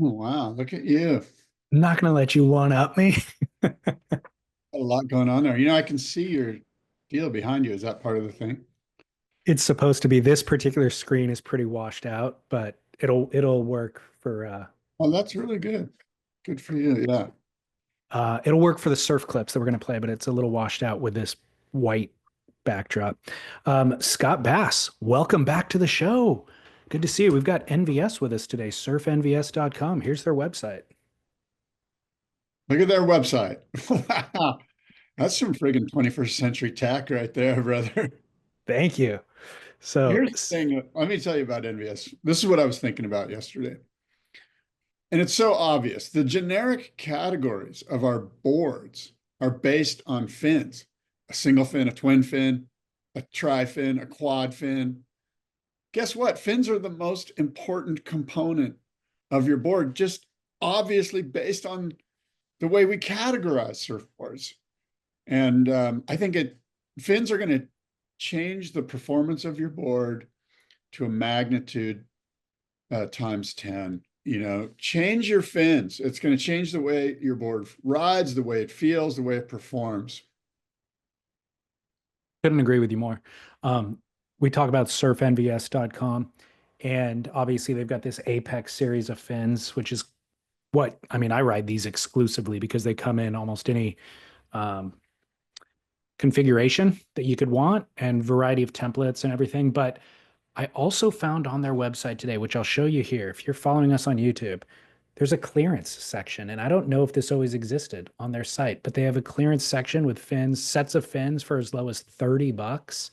Oh, wow, look at you. I'm not going to let you one up me. Got a lot going on there. I can see your deal behind you. Is that part of the thing? It's supposed to be this particular screen is pretty washed out, but it'll work for Oh, that's really good. Good for you. Yeah. it'll work for the surf clips that we're going to play, but it's a little washed out with this white backdrop. Scott Bass, welcome back to the show. Good to see you. We've got NVS with us today, surfnvs.com. Here's their website. Look at their website. Wow. That's some friggin' 21st century tech right there, brother. Thank you. So, Here's the thing. Let me tell you about NVS. This is what I was thinking about yesterday. And it's so obvious. The generic categories of our boards are based on fins: a single fin, a twin fin, a tri fin, a quad fin. Guess what? Fins are the most important component of your board, just obviously based on the way we categorize surfboards. And I think fins are going to change the performance of your board to a magnitude times 10. Change your fins. It's going to change the way your board rides, the way it feels, the way it performs. couldn't agree with you more. Um, we talk about surfnvs.com, and obviously they've got this Apex series of fins, which is I ride these exclusively because they come in almost any um, configuration that you could want and variety of templates and everything. But I also found on their website today, which I'll show you here, if you're following us on YouTube, there's a clearance section. And I don't know if this always existed on their site, but they have a clearance section with fins, sets of fins for as low as $30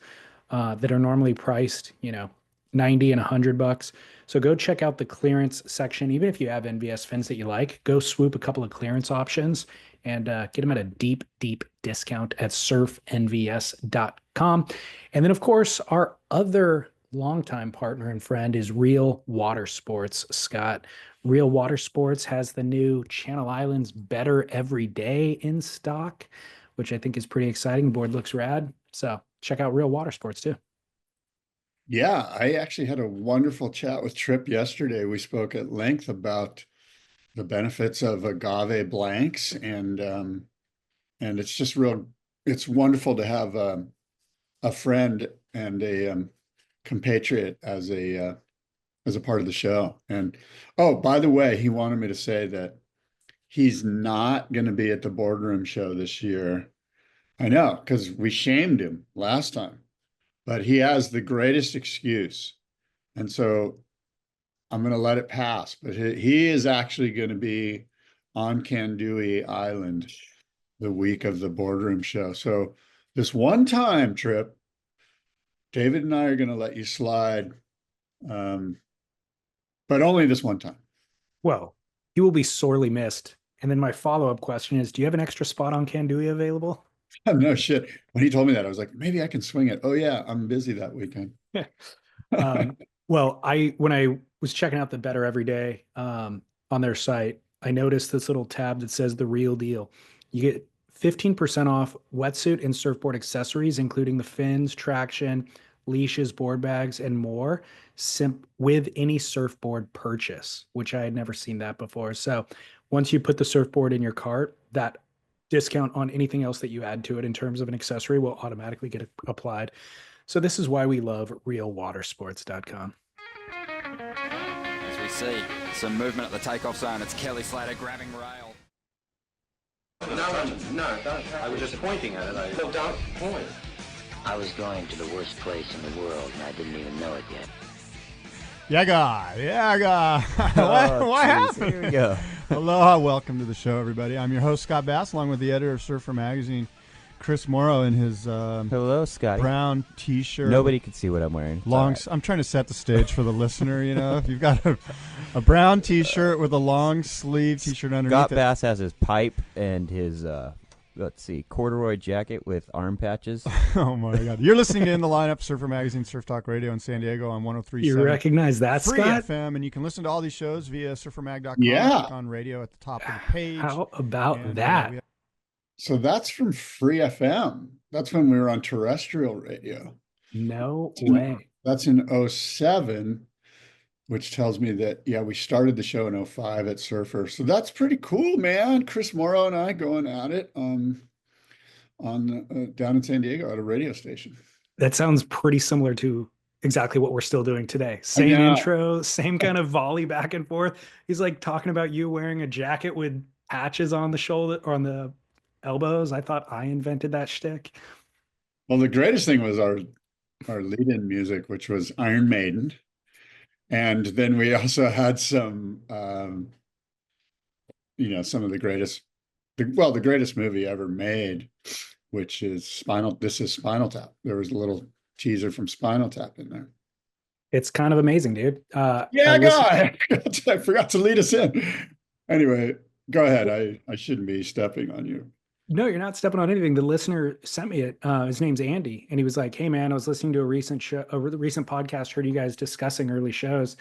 that are normally priced, 90 and $100. So go check out the clearance section. Even if you have NVS fins that you like, go swoop a couple of clearance options and get them at a deep, deep discount at surfnvs.com. And then, of course, our other longtime partner and friend is Real Water Sports, Scott. Real Water Sports has the new Channel Islands Better Every Day in stock, which I think is pretty exciting. The board looks rad. So check out Real Water Sports too. Yeah, I actually had a wonderful chat with Trip yesterday. We spoke at length about the benefits of agave blanks, and it's just it's wonderful to have a friend and a compatriot as a part of the show. And oh, by the way, he wanted me to say that he's not going to be at the boardroom show this year. I know, because we shamed him last time, but he has the greatest excuse. And so I'm going to let it pass. But he is actually going to be on Kandui Island the week of the boardroom show. So this one time trip, David and I are going to let you slide, um, but only this one time. Well, he will be sorely missed. And then my follow-up question is, do you have an extra spot on Kandui available? No shit. When he told me that, I was like, maybe I can swing it. Oh yeah, I'm busy that weekend. Um, well, I when I was checking out the Better Every Day on their site, I noticed this little tab that says the real deal. You get 15% off wetsuit and surfboard accessories, including the fins, traction, leashes, board bags, and more, with any surfboard purchase, which I had never seen that before. So once you put the surfboard in your cart, that discount on anything else that you add to it in terms of an accessory will automatically get applied. So this is why we love realwatersports.com. As we see some movement at the takeoff zone, it's Kelly Slater grabbing rail. No, don't. I was just pointing at it. No, don't point. I was going to the worst place in the world, and I didn't even know it yet. Yaga. What happened? Here we go. Aloha, welcome to the show, everybody. I'm your host, Scott Bass, along with the editor of Surfer Magazine, Chris Morrow, in his Hello, Scotty. brown T-shirt. Nobody can see what I'm wearing. It's Long. all right. I'm trying to set the stage for the listener. If you've got a brown T-shirt with a long sleeve T-shirt underneath Scott it. Bass has his pipe and his corduroy jacket with arm patches. Oh my God! You're listening to In the Lineup, Surfer Magazine, Surf Talk Radio in San Diego on 103.7. You recognize that, Free Scott? FM, and you can listen to all these shows via surfermag.com. Yeah. Click on radio at the top of the page. How about And, that? we have- So that's from Free FM. That's when we were on terrestrial radio. No way. That's in '07. which tells me that, yeah, we started the show in '05 at Surfer. So that's pretty cool, man. Chris Morrow and I going at it on down in San Diego at a radio station. That sounds pretty similar to exactly what we're still doing today. I Same know. intro, same kind of volley back and forth. He's like talking about you wearing a jacket with patches on the shoulder or on the elbows. I thought I invented that shtick. Well, the greatest thing was our lead-in music, which was Iron Maiden. And then we also had some some of the greatest the greatest movie ever made, which is This is Spinal Tap. There was a little teaser from Spinal Tap in there. It's kind of amazing, dude. Yeah, guy. I forgot to lead us in. Anyway, go ahead. I shouldn't be stepping on you. No, you're not stepping on anything. The listener sent me it. His name's Andy, and he was like, "Hey, man, I was listening to a recent show, a recent podcast. Heard you guys discussing early shows,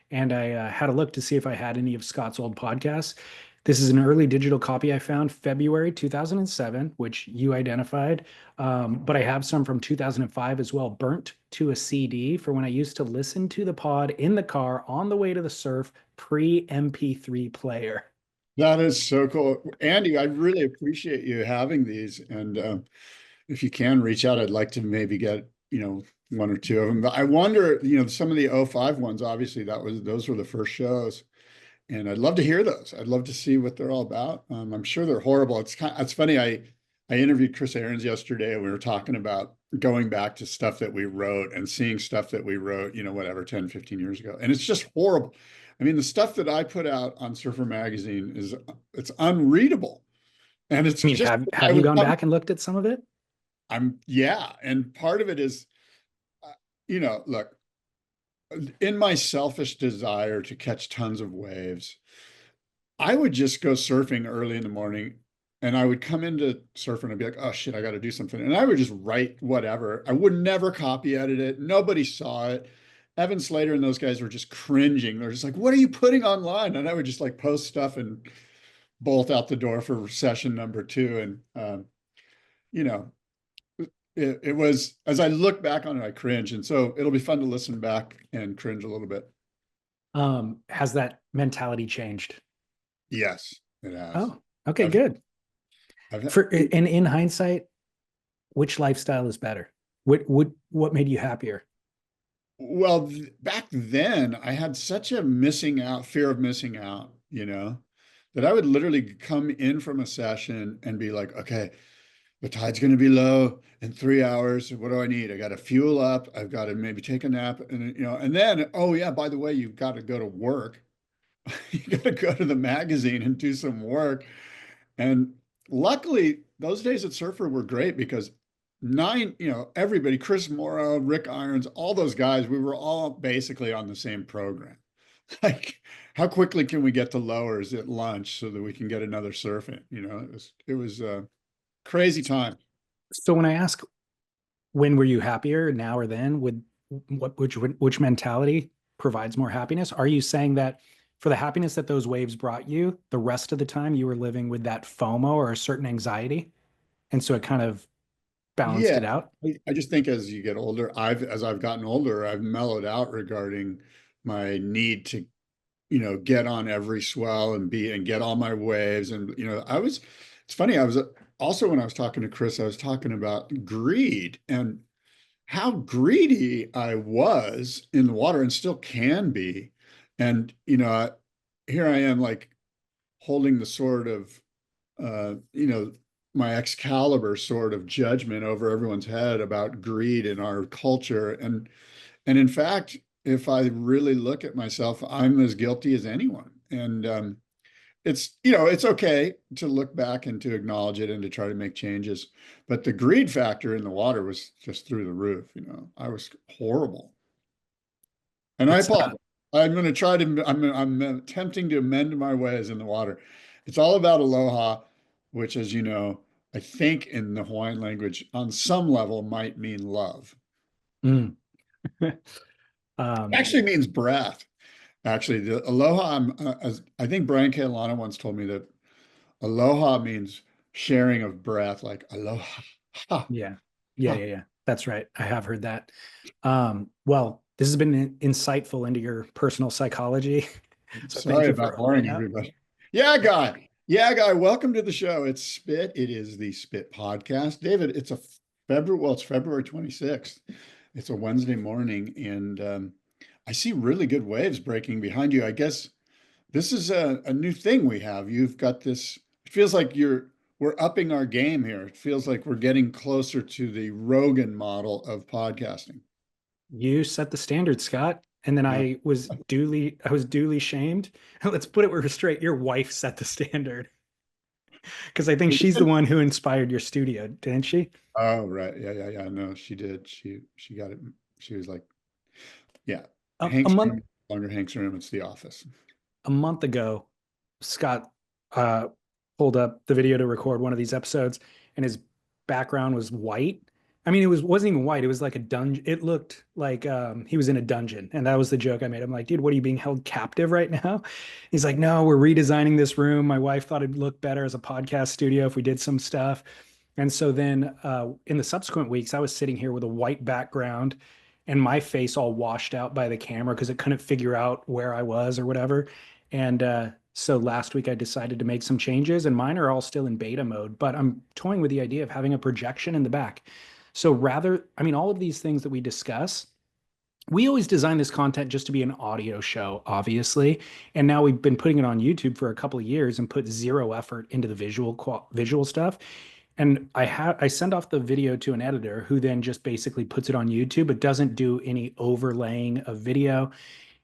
and I had a look to see if I had any of Scott's old podcasts. This is an early digital copy I found February 2007, which you identified, but I have some from 2005 as well, burnt to a CD for when I used to listen to the pod in the car on the way to the surf, pre MP3 player." That is so cool. Andy, I really appreciate you having these. And if you can reach out, I'd like to maybe get, one or two of them. But I wonder, some of the '05 ones, obviously those were the first shows. And I'd love to hear those. I'd love to see what they're all about. I'm sure they're horrible. It's funny. I interviewed Chris Ahrens yesterday, and we were talking about going back to stuff that we wrote and seeing stuff that we wrote, whatever, 10, 15 years ago. And it's just horrible. I mean, the stuff that I put out on Surfer Magazine it's unreadable. And it's I mean, just, have you gone back and looked at some of it? yeah. And part of it is, look, in my selfish desire to catch tons of waves, I would just go surfing early in the morning, and I would come into surfing and I'd be like, oh shit, I got to do something. And I would just write whatever. I would never copy edit it. Nobody saw it. Evan Slater and those guys were just cringing. They're just like, what are you putting online? And I would just like post stuff and bolt out the door for session number 2. And, you know, it was, as I look back on it, I cringe. And so it'll be fun to listen back and cringe a little bit. Has that mentality changed? Yes, it has. Oh, okay, I've- good. I've, And in hindsight, which lifestyle is better? What made you happier? Well, back then I had such a fear of missing out, that I would literally come in from a session and be like, okay, the tide's going to be low in 3 hours. What do I need? I got to fuel up. I've got to maybe take a nap. And then, oh yeah, by the way, you've got to go to work. You got to go to the magazine and do some work. And luckily, those days at Surfer were great because everybody, Chris Morrow, Rick Irons, all those guys, we were all basically on the same program. Like, how quickly can we get to lowers at lunch so that we can get another surfing? It was a crazy time. So when I ask, when were you happier, now or then, with which mentality provides more happiness? Are you saying that for the happiness that those waves brought you, the rest of the time you were living with that FOMO or a certain anxiety, and so it kind of balanced it out? I just think as you get older, as I've gotten older, I've mellowed out regarding my need to, get on every swell and get all my waves. And, it's funny. I was also, when I was talking to Chris, I was talking about greed and how greedy I was in the water and still can be. And, here I am, like holding the sword of, my Excalibur sort of judgment over everyone's head about greed in our culture. And in fact, if I really look at myself, I'm as guilty as anyone. And it's okay to look back and to acknowledge it and to try to make changes. But the greed factor in the water was just through the roof. I was horrible. And I apologize. I'm going to try to, I'm attempting to amend my ways in the water. It's all about aloha, which, as you know, I think in the Hawaiian language on some level might mean love. Mm. It actually means breath. Actually, the aloha, I think Brian Catalano once told me that aloha means sharing of breath, like aloha. Yeah. That's right. I have heard that. Well, This has been insightful into your personal psychology. So thank Sorry you for about opening boring up. everybody. Yeah, guy. Yeah, guy. Welcome to the show. It's Spit. It is the Spit podcast. David, it's a February, well, it's February 26th. It's a Wednesday morning, and I see really good waves breaking behind you. I guess this is a new thing we have. You've got this, it feels like we're upping our game here. It feels like we're getting closer to the Rogan model of podcasting. You set the standard, Scott. And then Yeah. I was duly shamed. Let's put it straight. Your wife set the standard because I think she's the one who inspired your studio, didn't she? Oh, right. Yeah, yeah, yeah. No, she did. She got it. She was like, yeah, A Hank's month room, no longer Hank's room. It's the office. a month ago, Scott uh, pulled up the video to record one of these episodes, and his background was white. I mean, wasn't even white. It was like a dungeon. It looked like he was in a dungeon, and that was the joke I made. I'm like, dude, what are you being held captive right now? He's like, no, we're redesigning this room. My wife thought it'd look better as a podcast studio if we did some stuff. And so then in the subsequent weeks, I was sitting here with a white background and my face all washed out by the camera because it couldn't figure out where I was or whatever. And so last week I decided to make some changes, and mine are all still in beta mode, but I'm toying with the idea of having a projection in the back. So I mean, all of these things that we discuss, we always design this content just to be an audio show, obviously. And now we've been putting it on YouTube for a couple of years and put zero effort into the visual stuff. And I send off the video to an editor who then just basically puts it on YouTube, but doesn't do any overlaying of video.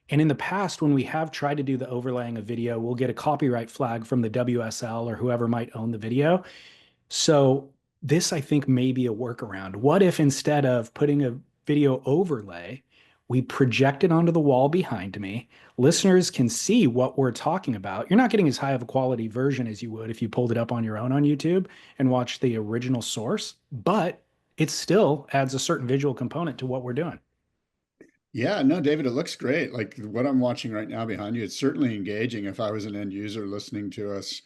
And in the past, when we have tried to do the overlaying of video, we'll get a copyright flag from the WSL or whoever might own the video. So this, I think, may be a workaround. What if instead of putting a video overlay, we project it onto the wall behind me? Listeners can see what we're talking about. You're not getting as high of a quality version as you would if you pulled it up on your own on YouTube and watched the original source, but it still adds a certain visual component to what we're doing. Yeah, no, David, it looks great. Like what I'm watching right now behind you, it's certainly engaging. If I was an end user listening to us,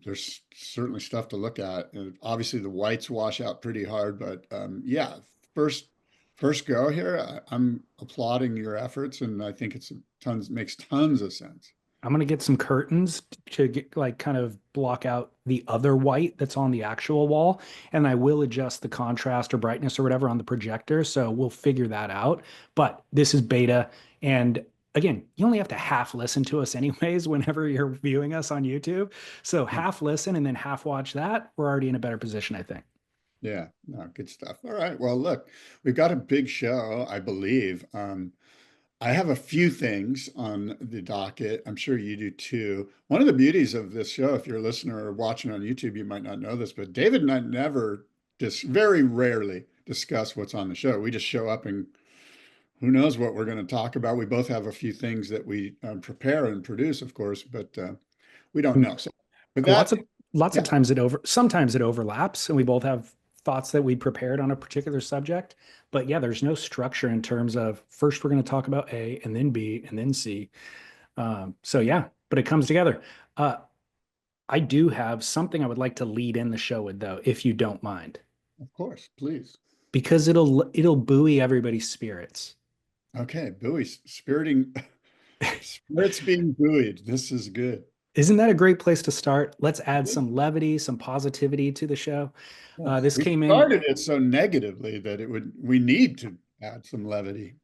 there's certainly stuff to look at. And obviously, the whites wash out pretty hard, but yeah, first first go here. I'm applauding your efforts, and I think it's tons makes tons of sense. I'm gonna get some curtains to get like kind of block out the other white that's on the actual wall, and I will adjust the contrast or brightness or whatever on the projector. So we'll figure that out. But this is beta, and again, you only have to half listen to us anyways whenever you're viewing us on YouTube. So half listen and then half watch that. We're already in a better position, I think. Yeah, no, good stuff. All right. Well, look, we've got a big show, I believe. I have a few things on the docket. I'm sure you do too. One of the beauties of this show, if you're a listener or watching on YouTube, you might not know this, but David and I never, very rarely discuss what's on the show. We just show up and who knows what we're going to talk about. We both have a few things that we prepare and produce, of course, but we don't know. So, with lots that, of lots of yeah, times sometimes it overlaps and we both have thoughts that we prepared on a particular subject, but yeah, there's no structure in terms of first we're going to talk about A and then B and then C. So yeah, but it comes together. I do have something I would like to lead in the show with, though, if you don't mind, of course, please. because it'll buoy everybody's spirits. Okay, buoy, spiriting, spirits being buoyed. This is good. Isn't that a great place to start? Let's add some levity, some positivity to the show. This We came in. started it so negatively that we need to add some levity.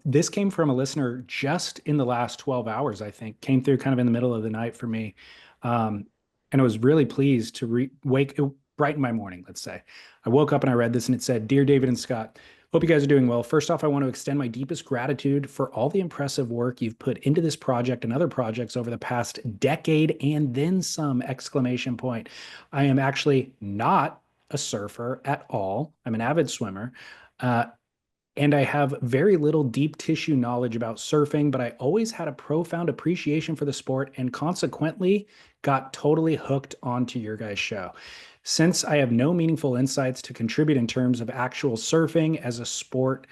This came from a listener just in the last 12 hours, I think. Came through kind of in the middle of the night for me. And I was really pleased to it brighten my morning, let's say. I woke up and I read this and it said, Dear David and Scott, hope you guys are doing well. First off, I want to extend my deepest gratitude for all the impressive work you've put into this project and other projects over the past decade and then some, exclamation point. I am actually not a surfer at all. I'm an avid swimmer. And I have very little deep tissue knowledge about surfing, but I always had a profound appreciation for the sport and consequently got totally hooked onto your guys' show. Since I have no meaningful insights to contribute in terms of actual surfing as a sport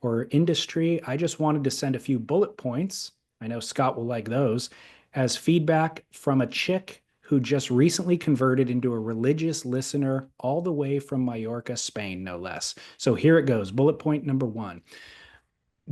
or industry, I just wanted to send a few bullet points. I know Scott will like those as feedback from a chick who just recently converted into a religious listener all the way from Mallorca, Spain, no less. So here it goes. Bullet point number 1.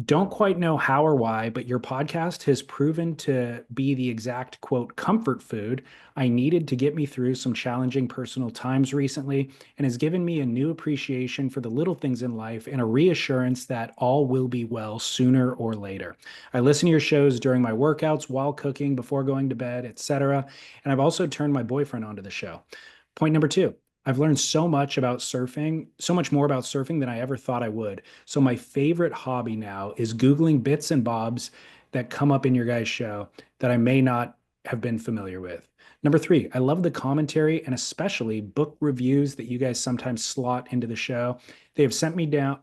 Don't quite know how or why, but your podcast has proven to be the exact quote comfort food I needed to get me through some challenging personal times recently and has given me a new appreciation for the little things in life and a reassurance that all will be well sooner or later. I listen to your shows during my workouts, while cooking, before going to bed, etc. And I've also turned my boyfriend onto the show. Point number two. I've learned so much about surfing, so much more about surfing than I ever thought I would. So my favorite hobby now is Googling bits and bobs that come up in your guys' show that I may not have been familiar with. Number three, I love the commentary and especially book reviews that you guys sometimes slot into the show. They have sent me down,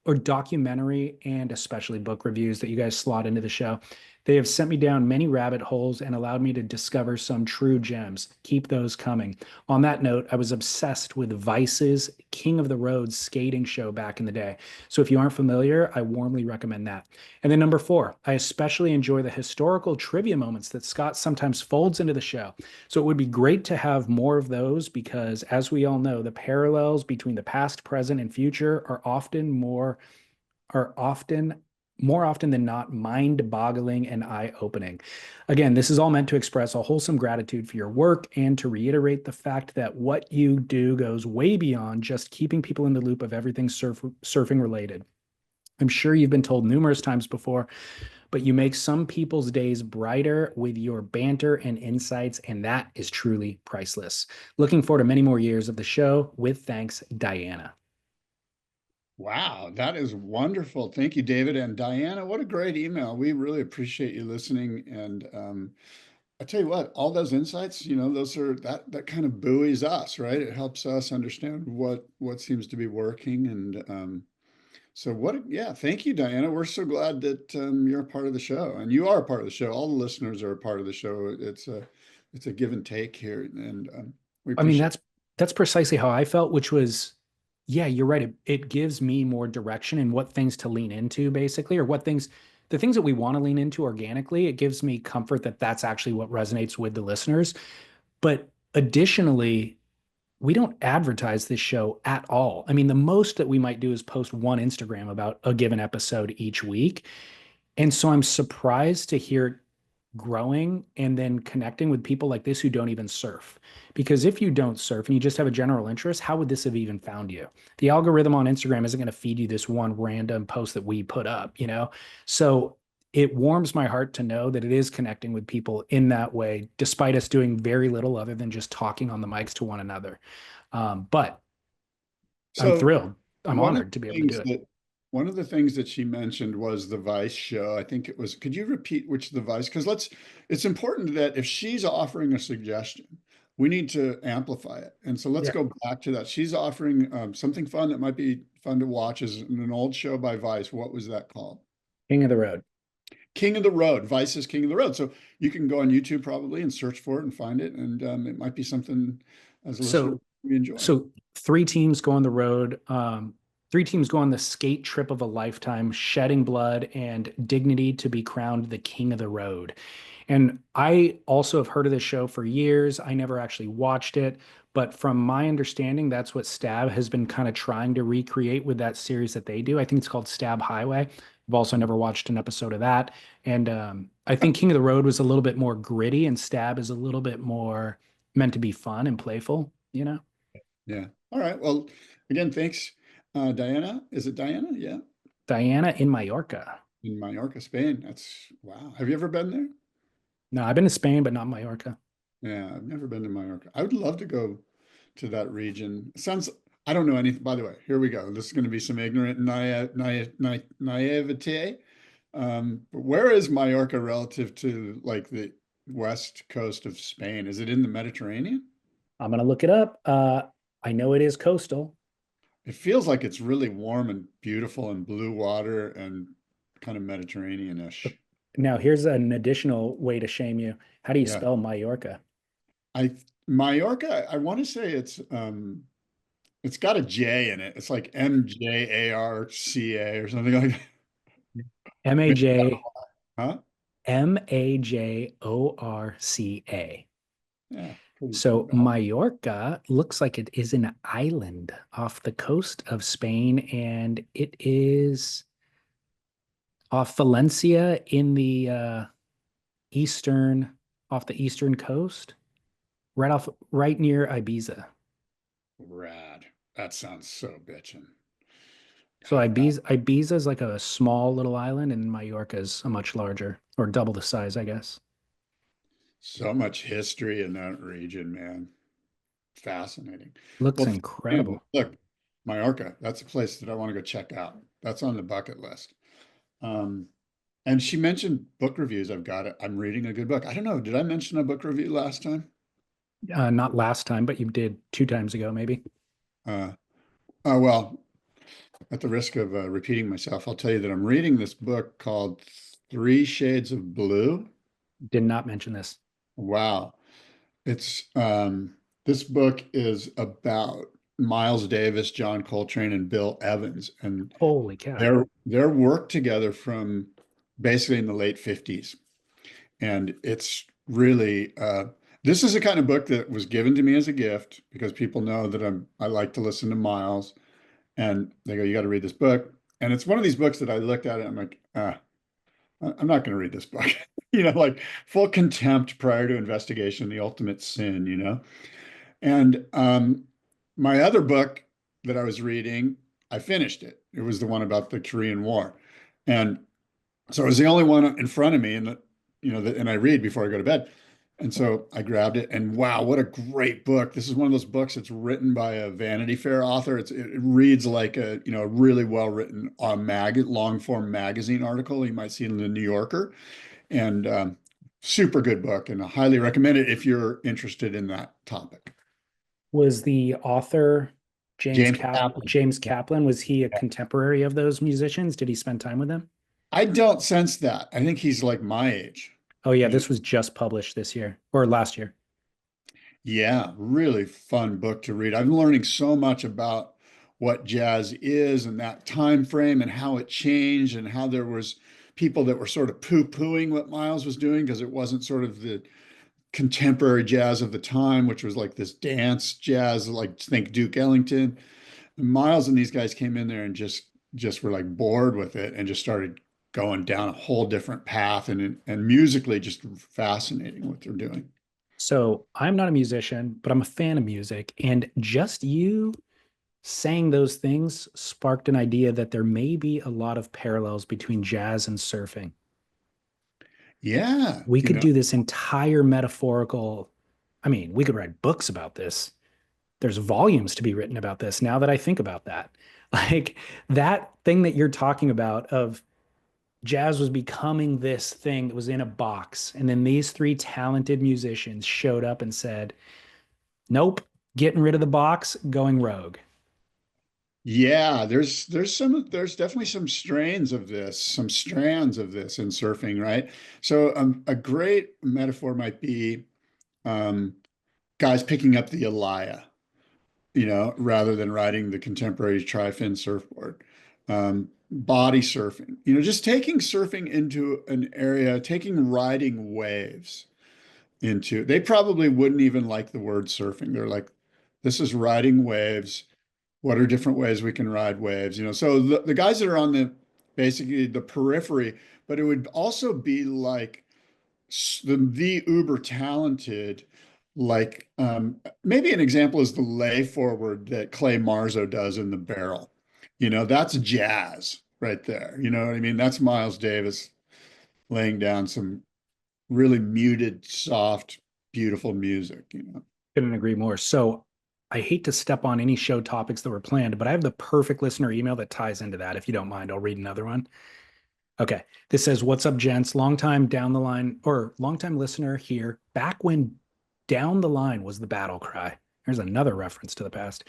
or documentary and especially book reviews that you guys slot into the show. They have sent me down many rabbit holes and allowed me to discover some true gems. Keep those coming. On that note, I was obsessed with Vice's King of the Road skating show back in the day. So if you aren't familiar, I warmly recommend that. And then number four, I especially enjoy the historical trivia moments that Scott sometimes folds into the show. So it would be great to have more of those because, as we all know, the parallels between the past, present, and future are often more often than not mind-boggling and eye-opening. Again, this is all meant to express a wholesome gratitude for your work and to reiterate the fact that what you do goes way beyond just keeping people in the loop of everything surfing related. I'm sure you've been told numerous times before, but you make some people's days brighter with your banter and insights, and that is truly priceless. Looking forward to many more years of the show. With thanks, Diana. Wow, that is wonderful. Thank you, David and Diana. What a great email. We really appreciate you listening. And I tell you what, all those insights, those are that kind of buoys us, right? It helps us understand what seems to be working. And yeah, thank you, Diana. We're so glad that you're a part of the show, and you are a part of the show. All the listeners are a part of the show. It's a give and take here, and we I mean, appreciate. that's precisely how I felt, which was, yeah, you're right. It gives me more direction in what things to lean into, basically, or the things that we want to lean into organically. It gives me comfort that that's actually what resonates with the listeners. But additionally, we don't advertise this show at all. I mean, the most that we might do is post one Instagram about a given episode each week. And so I'm surprised to hear growing and then connecting with people like this who don't even surf. Because if you don't surf and you just have a general interest, how would this have even found you? The algorithm on Instagram isn't going to feed you this one random post that we put up? So it warms my heart to know that it is connecting with people in that way, despite us doing very little other than just talking on the mics to one another. But I'm So thrilled. I'm one of honored to be the able to do things it. that one of the things that she mentioned was the Vice show. I think it was, could you repeat which the Vice? Because it's important that if she's offering a suggestion, we need to amplify it. And so let's Yeah. go back to that. She's offering something fun that might be fun to watch is an old show by Vice. What was that called? King of the Road. King of the Road. Vice is King of the Road. So you can go on YouTube probably and search for it and find it. And it might be something as a listener So we enjoy. so three teams go on the road. Three teams go on the skate trip of a lifetime, shedding blood and dignity to be crowned the king of the road. And I also have heard of this show for years. I never actually watched it, but from my understanding, that's what Stab has been kind of trying to recreate with that series that they do. I think it's called Stab Highway. I've also never watched an episode of that. And I think King of the Road was a little bit more gritty, and Stab is a little bit more meant to be fun and playful. Yeah. All right. Well, again, thanks, Diana. Is it Diana? Yeah. Diana in Mallorca. In Mallorca, Spain. That's wow. Have you ever been there? No, I've been to Spain, but not Mallorca. Yeah, I've never been to Mallorca. I would love to go to that region. It sounds, I don't know anything. By the way, here we go. This is going to be some ignorant naivete. But where is Mallorca relative to like the west coast of Spain? Is it in the Mediterranean? I'm gonna look it up. I know it is coastal. It feels like it's really warm and beautiful and blue water and kind of Mediterranean-ish. Now, here's an additional way to shame you. How do you Yeah. spell Mallorca? Mallorca, I want to say it's got a J in it. It's like Mjarca or something like that. M A J Huh? Majorca. Yeah. Pretty So bad. Mallorca looks like it is an island off the coast of Spain, and it is off Valencia in the eastern, off the eastern coast, right near Ibiza. Rad. That sounds so bitchin'. So Ibiza is like a small little island, and Mallorca is a much larger, or double the size, I guess. So much history in that region, man. Fascinating. Looks Well, man, incredible. look, Mallorca, that's a place that I want to go check out. That's on the bucket list. Um, and she mentioned book reviews. I've got it. I'm reading a good book. I don't know. Did I mention a book review last time? Not last time, but you did 2 times ago, maybe. Uh, well, at the risk of repeating myself, I'll tell you that I'm reading this book called Three Shades of Blue. Did not mention this. Wow. It's this book is about Miles Davis, John Coltrane, and Bill Evans, and Holy cow. their work together from basically in the late 50s. And it's really this is the kind of book that was given to me as a gift because people know that I like to listen to Miles, and they go, "You got to read this book." And it's one of these books that I looked at it, I'm like, I'm not going to read this book. Like full contempt prior to investigation, the ultimate sin, And my other book that I was reading, I finished it. It was the one about the Korean War. And so it was the only one in front of me, and I read before I go to bed. And so I grabbed it, and wow, what a great book. This is one of those books that's written by a Vanity Fair author. It reads like a really well-written long form magazine article you might see in the New Yorker. And super good book, and I highly recommend it if you're interested in that topic. Was the author James Kaplan. James Kaplan, was he a contemporary of those musicians? Did he spend time with them? I don't sense that. I think he's like my age. Oh yeah, this was just published this year or last year. Yeah, really fun book to read. I'm learning so much about what jazz is and that time frame and how it changed and how there was people that were sort of poo-pooing what Miles was doing because it wasn't sort of the contemporary jazz of the time, which was like this dance jazz, like think Duke Ellington. And Miles and these guys came in there and just were like bored with it and just started going down a whole different path and musically just fascinating what they're doing. So I'm not a musician, but I'm a fan of music. And just you saying those things sparked an idea that there may be a lot of parallels between jazz and surfing. Yeah, We could do this entire metaphorical. I mean, we could write books about this. There's volumes to be written about this now that I think about that. Like that thing that you're talking about of jazz was becoming this thing that was in a box. And then these three talented musicians showed up and said, nope, getting rid of the box, going rogue. Yeah, there's definitely some some strands of this in surfing, right? So a great metaphor might be um, guys picking up the Elia, rather than riding the contemporary tri-fin surfboard. Body surfing, just taking surfing into an area, taking riding waves they probably wouldn't even like the word surfing. They're like, this is riding waves. What are different ways we can ride waves? So the guys that are on basically the periphery, but it would also be like the uber talented, like maybe an example is the lay forward that Clay Marzo does in the barrel. That's jazz right there. You know what I mean? That's Miles Davis laying down some really muted, soft, beautiful music. Couldn't agree more. So I hate to step on any show topics that were planned, but I have the perfect listener email that ties into that. If you don't mind, I'll read another one. Okay. This says, what's up, gents? Long time down the line, or long time listener here, back when down the line was the battle cry. There's another reference to the past.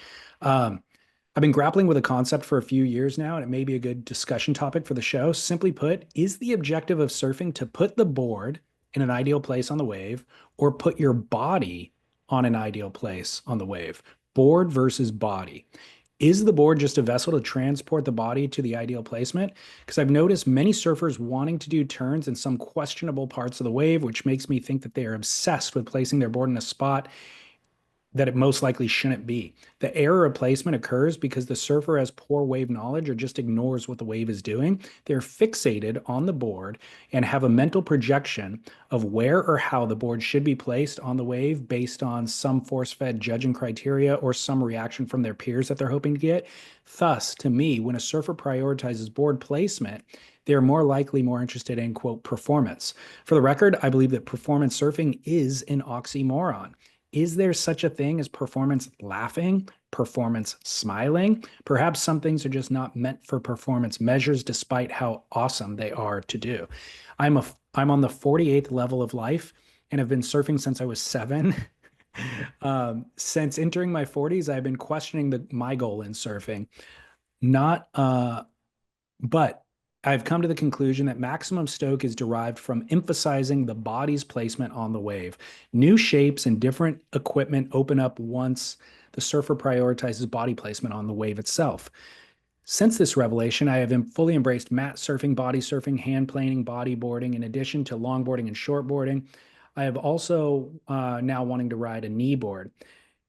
I've been grappling with a concept for a few years now, and it may be a good discussion topic for the show. Simply put, is the objective of surfing to put the board in an ideal place on the wave or put your body on an ideal place on the wave? Board versus body. Is the board just a vessel to transport the body to the ideal placement? Because I've noticed many surfers wanting to do turns in some questionable parts of the wave, which makes me think that they are obsessed with placing their board in a spot that it most likely shouldn't be. The error of placement occurs because the surfer has poor wave knowledge or just ignores what the wave is doing. They're fixated on the board and have a mental projection of where or how the board should be placed on the wave based on some force-fed judging criteria or some reaction from their peers that they're hoping to get. Thus, to me, when a surfer prioritizes board placement, they're more likely more interested in, quote, performance. For the record, I believe that performance surfing is an oxymoron. Is there such a thing as performance laughing, performance smiling? Perhaps some things are just not meant for performance measures, despite how awesome they are to do. I'm on the 48th level of life and have been surfing since I was 7. Since entering my 40s, I've been questioning my goal in surfing. Not but I've come to the conclusion that maximum stoke is derived from emphasizing the body's placement on the wave. New shapes and different equipment open up once the surfer prioritizes body placement on the wave itself. Since this revelation, I have fully embraced mat surfing, body surfing, hand planing, bodyboarding, in addition to longboarding and shortboarding. I have also now wanting to ride a knee board.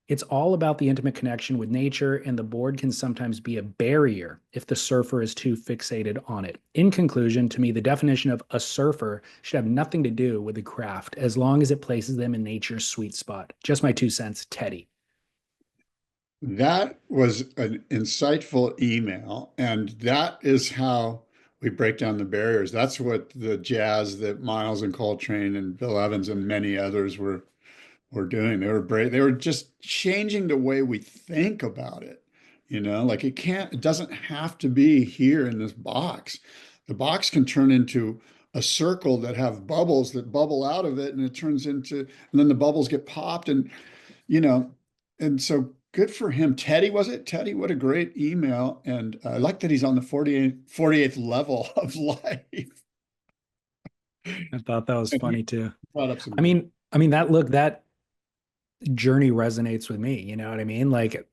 It's all about the intimate connection with nature, and the board can sometimes be a barrier if the surfer is too fixated on it. In conclusion, to me, the definition of a surfer should have nothing to do with the craft as long as it places them in nature's sweet spot. Just my 2 cents, Teddy. That was an insightful email, and that is how we break down the barriers. That's what the jazz that Miles and Coltrane and Bill Evans and many others were doing. They were brave. They were just changing the way we think about it. Like it doesn't have to be here in this box. The box can turn into a circle that have bubbles that bubble out of it, and it turns into, and then the bubbles get popped, and you know, and so good for him. Teddy, was it? Teddy, what a great email. And I like that he's on the 48th level of life. I thought that was And he funny too. brought up some. That journey resonates with me. You know what I mean? Like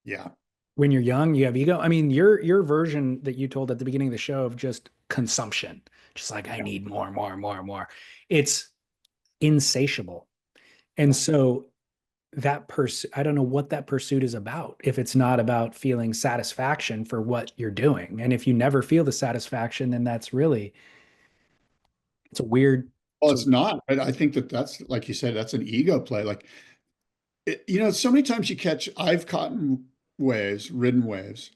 Yeah. when you're young, you have ego. I mean, your version that you told at the beginning of the show of just consumption, just like I need more, more, more, more. It's insatiable. And so I don't know what that pursuit is about. If it's not about feeling satisfaction for what you're doing. And if you never feel the satisfaction, then it's a weird. Well, it's not. But I think that's, like you said, that's an ego play. Like, so many times I've caught waves, ridden waves,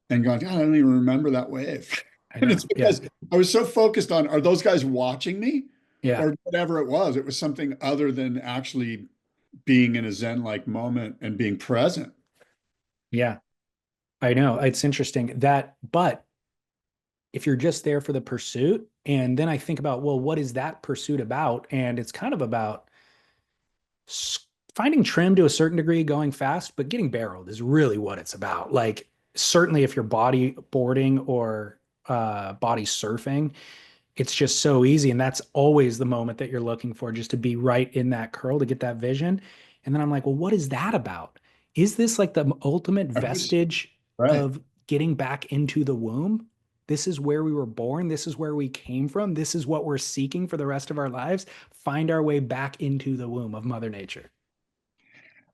and gone, God, I don't even remember that wave. I And know. it's because I was so focused on, are those guys watching me? Yeah. Or whatever it was. It was something other than actually being in a Zen-like moment and being present. Yeah. I know. It's interesting but if you're just there for the pursuit, and then I think about, well, what is that pursuit about? And it's kind of about finding trim to a certain degree, going fast, but getting barreled is really what it's about. Like, certainly if you're body boarding or body surfing, it's just so easy. And that's always the moment that you're looking for, just to be right in that curl to get that vision. And then I'm like, well, what is that about? Is this like the ultimate vestige Right. of getting back into the womb? This is where we were born. This is where we came from. This is what we're seeking for the rest of our lives. Find our way back into the womb of Mother Nature.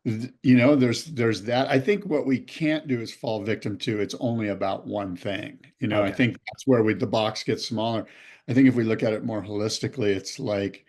There's that. I think what we can't do is fall victim to it's only about one thing. I Okay. think that's where the box gets smaller. I think if we look at it more holistically, it's like,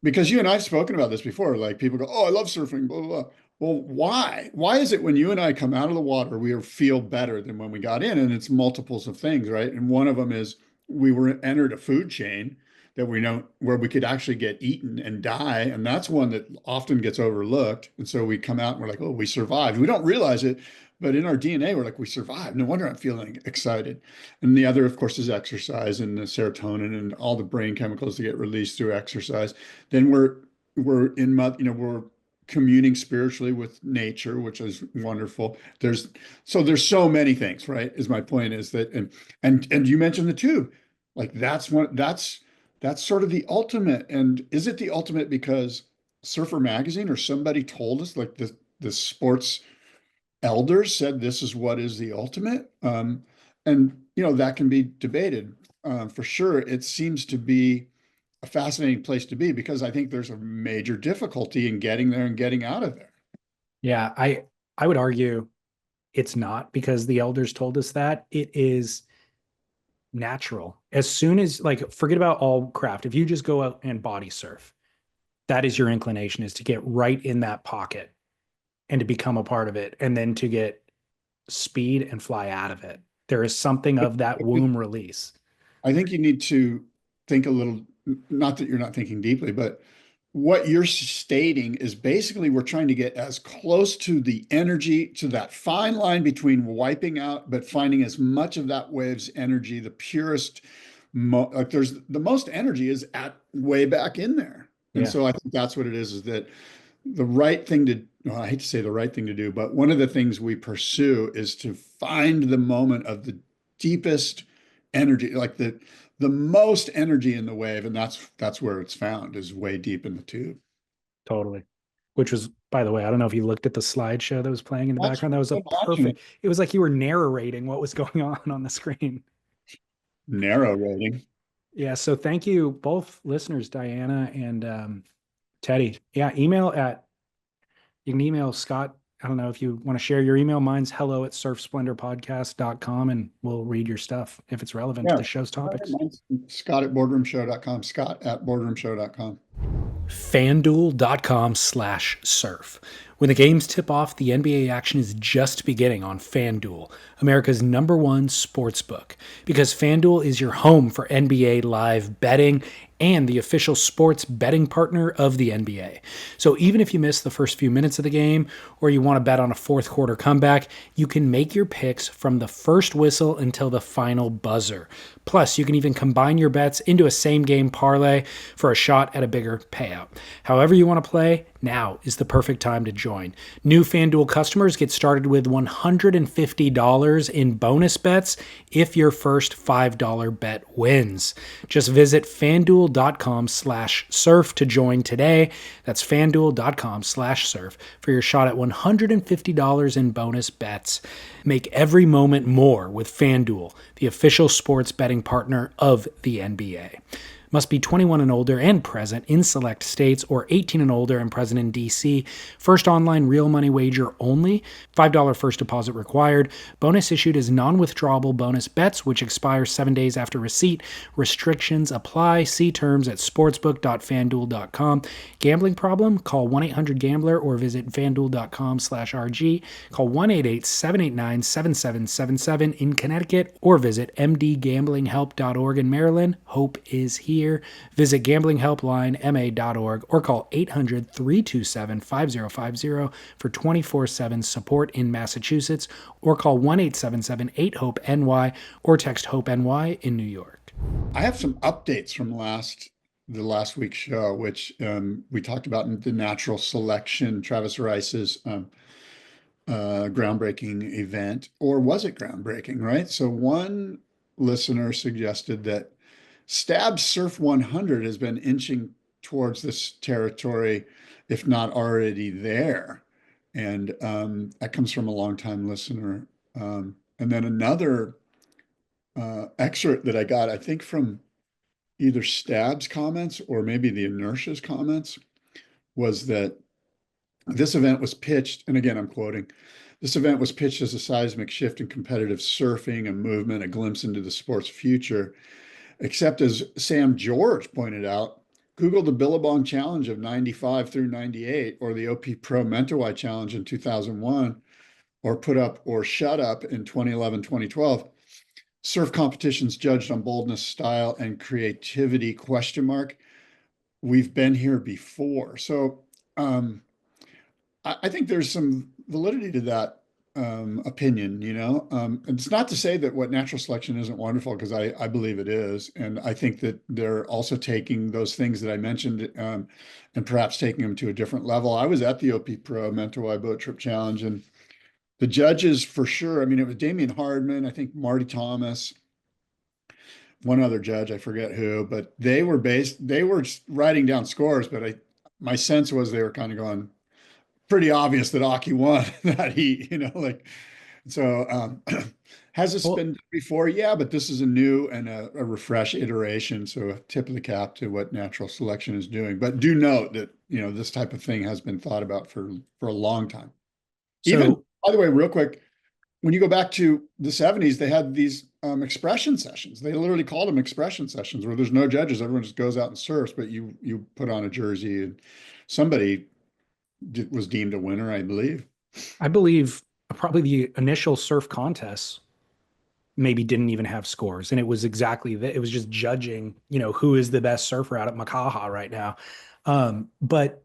because you and I've spoken about this before, like people go, oh, I love surfing, blah, blah, blah. Well, why? Why is it when you and I come out of the water, we feel better than when we got in? And it's multiples of things, right? And one of them is we were entered a food chain that we know where we could actually get eaten and die. And that's one that often gets overlooked. And so we come out and we're like, oh, we survived. We don't realize it, but in our DNA, we're like, we survived. No wonder I'm feeling excited. And the other, of course, is exercise and the serotonin and all the brain chemicals that get released through exercise. Then we're communing spiritually with nature, which is wonderful. There's so many things, right? Is my point is that, and you mentioned the tube, like that's sort of the ultimate. And is it the ultimate because Surfer Magazine or somebody told us, like the sports elders said this is what is the ultimate? And that can be debated. For sure, it seems to be a fascinating place to be because I think there's a major difficulty in getting there and getting out of there. Yeah, I would argue it's not because the elders told us that. It is natural. As soon as, like, forget about all craft. If you just go out and body surf, that is your inclination, is to get right in that pocket and to become a part of it, and then to get speed and fly out of it. There is something of that womb release. I think you need to think a little, not that you're not thinking deeply, but what you're stating is basically we're trying to get as close to the energy, to that fine line between wiping out, but finding as much of that wave's energy, the purest, like there's the most energy is at way back in there. And Yeah, so I think that's what it is that the right thing to, well, I hate to say the right thing to do, but one of the things we pursue is to find the moment of the deepest energy, like the most energy in the wave, and that's where it's found, is way deep in the tube. totally. Which was, by the way, I don't know if you looked at the slideshow that was playing in the background. That was a I'm watching it. perfect, it was like you were narrating what was going on the screen. Narrow rating. Yeah. So thank you both listeners, Diana and Teddy. Yeah. You can email Scott. I don't know if you want to share your email. Mine's hello@surfsplendorpodcast.com, and we'll read your stuff if it's relevant to Yeah. the show's topics. Mine's Scott@boardroomshow.com. Scott@boardroomshow.com. FanDuel.com/surf. When the games tip off, the NBA action is just beginning on FanDuel, America's #1 sports book. Because FanDuel is your home for NBA live betting and the official sports betting partner of the NBA. So even if you miss the first few minutes of the game or you want to bet on a fourth quarter comeback, you can make your picks from the first whistle until the final buzzer. Plus, you can even combine your bets into a same game parlay for a shot at a bigger payout. However you want to play, now is the perfect time to join. New FanDuel customers get started with $150 in bonus bets if your first $5 bet wins. Just visit FanDuel.com/surf to join today. That's FanDuel.com/surf for your shot at $150 in bonus bets. Make every moment more with FanDuel, the official sports betting partner of the NBA. Must be 21 and older and present in select states, or 18 and older and present in DC. First online real money wager only. $5 first deposit required. Bonus issued as non-withdrawable bonus bets, which expire 7 days after receipt. Restrictions apply. See terms at sportsbook.fanduel.com. Gambling problem? Call 1-800-GAMBLER or visit fanduel.com/RG. Call 1-888-789-7777 in Connecticut or visit mdgamblinghelp.org in Maryland. Hope is here. Visit gamblinghelplinema.org or call 800-327-5050 for 24/7 support in Massachusetts, or call 1-877-8-HOPE-NY or text HOPE-NY in New York. I have some updates from the last week's show, which we talked about in the natural selection, Travis Rice's groundbreaking event, or was it groundbreaking, right? So one listener suggested that Stab's Surf 100 has been inching towards this territory, if not already there. And that comes from a longtime listener. And then another excerpt that I got, I think from either Stab's comments or maybe the Inertia's comments, was that this event was pitched, and again, I'm quoting, this event was pitched as a seismic shift in competitive surfing, a movement, a glimpse into the sport's future. Except, as Sam George pointed out, Google the Billabong Challenge of 95 through 98, or the OP Pro Mentawai Challenge in 2001, or Put Up or Shut Up in 2011, 2012. Surf competitions judged on boldness, style, and creativity, question mark. We've been here before. So I think there's some validity to that opinion, you know. It's not to say that what natural selection isn't wonderful, because I believe it is. And I think that they're also taking those things that I mentioned and perhaps taking them to a different level. I was at the OP Pro Mentawai Boat Trip Challenge, and the judges, for sure, I mean, it was Damian Hardman, I think Marty Thomas, one other judge, I forget who, but they were writing down scores, but my sense was they were kind of going, pretty obvious that Aki won that heat, you know, like, so has this been done before? Yeah, but this is a new and a refresh iteration. So a tip of the cap to what natural selection is doing. But do note that, you know, this type of thing has been thought about for a long time. Even, So by the way, real quick, when you go back to the 70s, they had these expression sessions. They literally called them expression sessions where there's no judges. Everyone just goes out and surfs, but you put on a jersey and somebody was deemed a winner, I believe. I believe probably the initial surf contests maybe didn't even have scores. And it was exactly that. It was just judging, who is the best surfer out at Makaha right now. But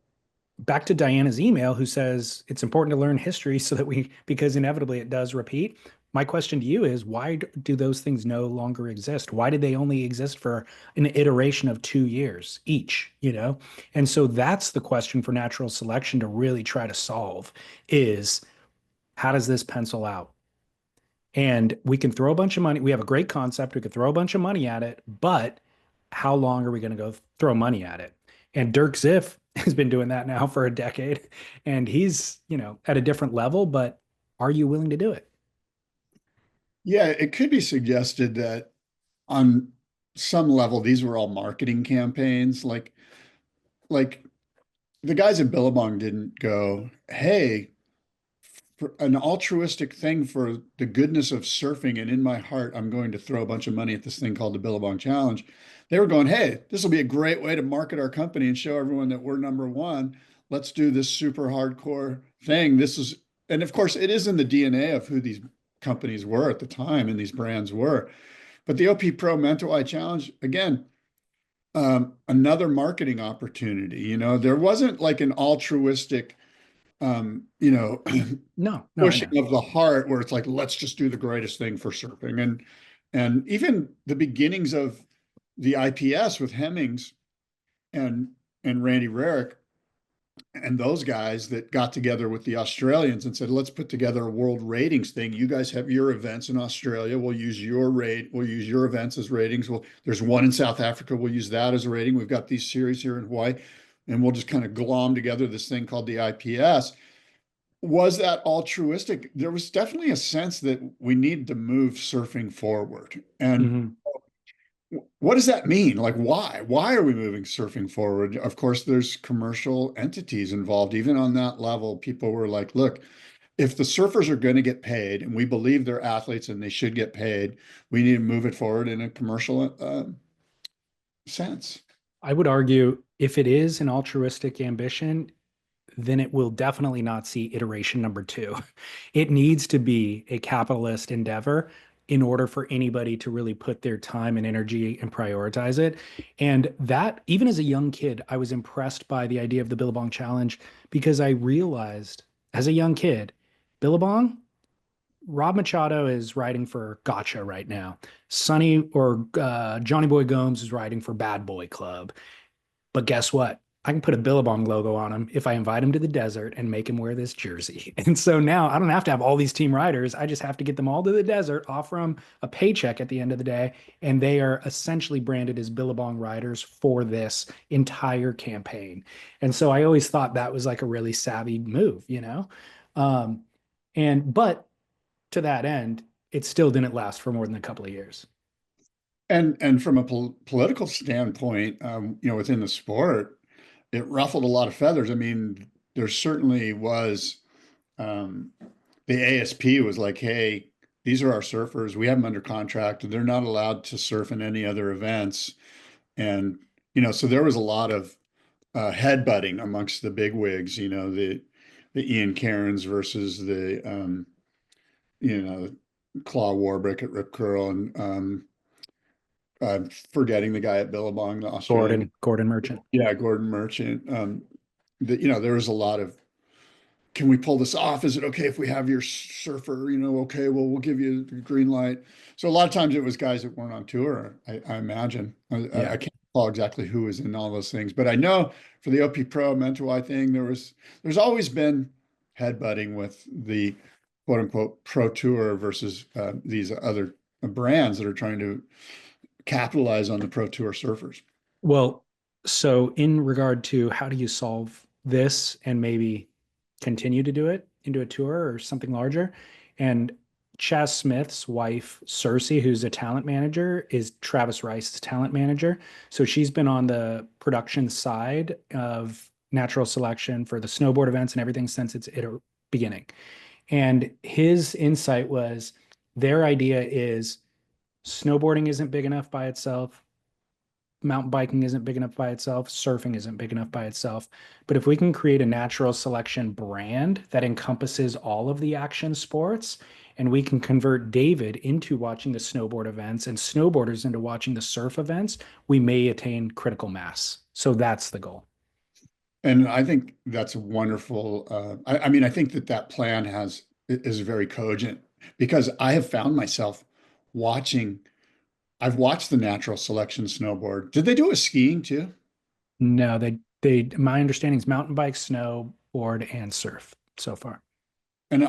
back to Diana's email, who says it's important to learn history so that because inevitably it does repeat. My question to you is, why do those things no longer exist? Why did they only exist for an iteration of 2 years each, And so that's the question for natural selection to really try to solve is, how does this pencil out? And we can throw a bunch of money. We have a great concept. We could throw a bunch of money at it, but how long are we going to go throw money at it? And Dirk Ziff has been doing that now for a decade, and he's, at a different level, but are you willing to do it? Yeah, it could be suggested that on some level, these were all marketing campaigns. Like the guys at Billabong didn't go, hey, for an altruistic thing for the goodness of surfing, and in my heart, I'm going to throw a bunch of money at this thing called the Billabong Challenge. They were going, hey, this will be a great way to market our company and show everyone that we're number one. Let's do this super hardcore thing. And of course, it is in the DNA of who these companies were at the time and these brands were. But the OP Pro Mentawai Challenge, again, another marketing opportunity. There wasn't like an altruistic, No, I pushing know. of the heart where it's like, let's just do the greatest thing for surfing. And even the beginnings of the IPS with Hemmings and Randy Rarick and those guys that got together with the Australians and said, let's put together a world ratings thing. You guys have your events in Australia. We'll use your events as ratings. There's one in South Africa. We'll use that as a rating. We've got these series here in Hawaii, and we'll just kind of glom together this thing called the IPS. Was that altruistic? There was definitely a sense that we need to move surfing forward. And Mm-hmm. what does that mean? Like, why? Why are we moving surfing forward? Of course, there's commercial entities involved. Even on that level, people were like, look, if the surfers are going to get paid and we believe they're athletes and they should get paid, we need to move it forward in a commercial sense. I would argue if it is an altruistic ambition, then it will definitely not see iteration number two. It needs to be a capitalist endeavor in order for anybody to really put their time and energy and prioritize it. And that, even as a young kid, I was impressed by the idea of the Billabong Challenge because I realized as a young kid, Billabong, Rob Machado is writing for Gotcha right now. Sonny or Johnny Boy Gomes is writing for Bad Boy Club. But guess what? I can put a Billabong logo on him if I invite him to the desert and make him wear this jersey. And so now I don't have to have all these team riders. I just have to get them all to the desert, offer them a paycheck at the end of the day, and they are essentially branded as Billabong riders for this entire campaign. And so I always thought that was like a really savvy move, but to that end, it still didn't last for more than a couple of years. And from a political standpoint, within the sport, it ruffled a lot of feathers. I mean, there certainly was, the ASP was like, hey, these are our surfers. We have them under contract. They're not allowed to surf in any other events. And, so there was a lot of headbutting amongst the bigwigs, the Ian Cairns versus the, Claw Warbrick at Rip Curl and I'm forgetting the guy at Billabong, the Australian. Gordon Merchant. Yeah, Gordon Merchant. There was a lot of, can we pull this off? Is it okay if we have your surfer? Okay, well, we'll give you the green light. So a lot of times it was guys that weren't on tour, I imagine. I can't recall exactly who was in all those things, but I know for the OP Pro Mentawai thing, there's always been headbutting with the quote unquote pro tour versus these other brands that are trying to capitalize on the pro tour surfers. Well, so in regard to how do you solve this and maybe continue to do it into a tour or something larger? And Chaz Smith's wife, Cersei, who's a talent manager, is Travis Rice's talent manager. So she's been on the production side of natural selection for the snowboard events and everything since its beginning. And his insight was their idea is snowboarding isn't big enough by itself. Mountain biking isn't big enough by itself. Surfing isn't big enough by itself. But if we can create a natural selection brand that encompasses all of the action sports, and we can convert David into watching the snowboard events and snowboarders into watching the surf events, we may attain critical mass. So that's the goal. And I think that's wonderful. I mean, I think that plan is very cogent because I have found myself watching. I've watched the natural selection snowboard. Did they do a skiing too? No, my understanding is mountain bike, snowboard, and surf so far. And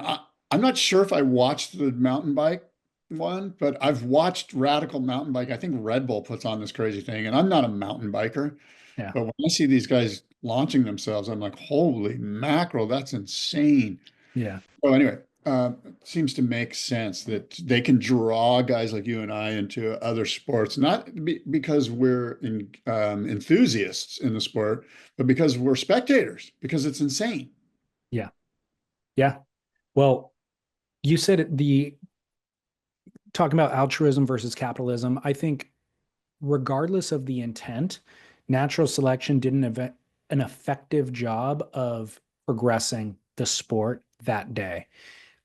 I'm not sure if I watched the mountain bike one, but I've watched Radical Mountain Bike. I think Red Bull puts on this crazy thing, and I'm not a mountain biker, Yeah. but when I see these guys launching themselves, I'm like, holy mackerel, that's insane. Yeah. So anyway, it seems to make sense that they can draw guys like you and I into other sports, not because we're enthusiasts in the sport, but because we're spectators, because it's insane. Yeah. Yeah. Well, you said the talking about altruism versus capitalism. I think regardless of the intent, natural selection did an effective job of progressing the sport that day.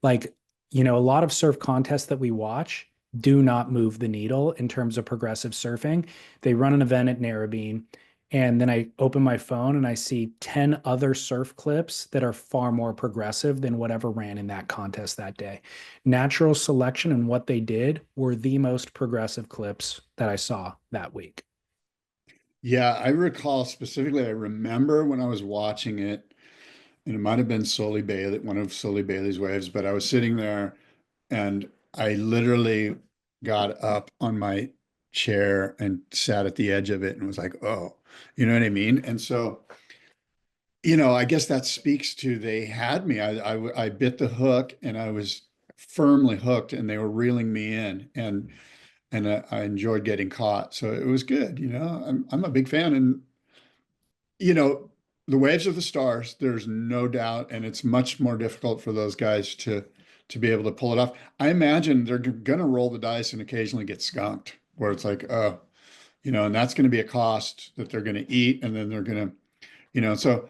Like, a lot of surf contests that we watch do not move the needle in terms of progressive surfing. They run an event at Narrabeen, and then I open my phone and I see 10 other surf clips that are far more progressive than whatever ran in that contest that day. Natural selection and what they did were the most progressive clips that I saw that week. Yeah, I recall specifically, I remember when I was watching it, and it might have been Sully Bailey, one of Sully Bailey's waves, but I was sitting there and I literally got up on my chair and sat at the edge of it and was like, oh, you know what I mean? And so, I guess that speaks to they had me. I bit the hook and I was firmly hooked and they were reeling me in and I enjoyed getting caught. So it was good. I'm a big fan and you know, the waves are the stars. There's no doubt, and it's much more difficult for those guys to be able to pull it off. I imagine they're going to roll the dice and occasionally get skunked, where it's like, oh, and that's going to be a cost that they're going to eat, and then they're going to, so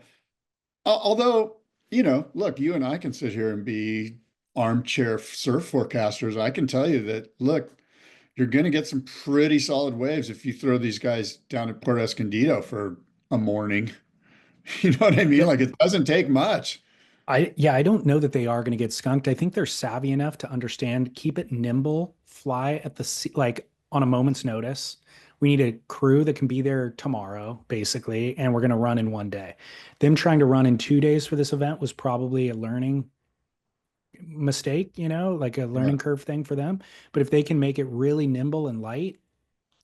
although, look, you and I can sit here and be armchair surf forecasters. I can tell you that, look, you're going to get some pretty solid waves if you throw these guys down at Port Escondido for a morning. You know what I mean? Like it doesn't take much. I don't know that they are going to get skunked. I think they're savvy enough to understand, keep it nimble, fly at the like on a moment's notice. We need a crew that can be there tomorrow, basically, and we're going to run in one day. Them trying to run in 2 days for this event was probably a learning mistake, like a Yeah. learning curve thing for them. But if they can make it really nimble and light,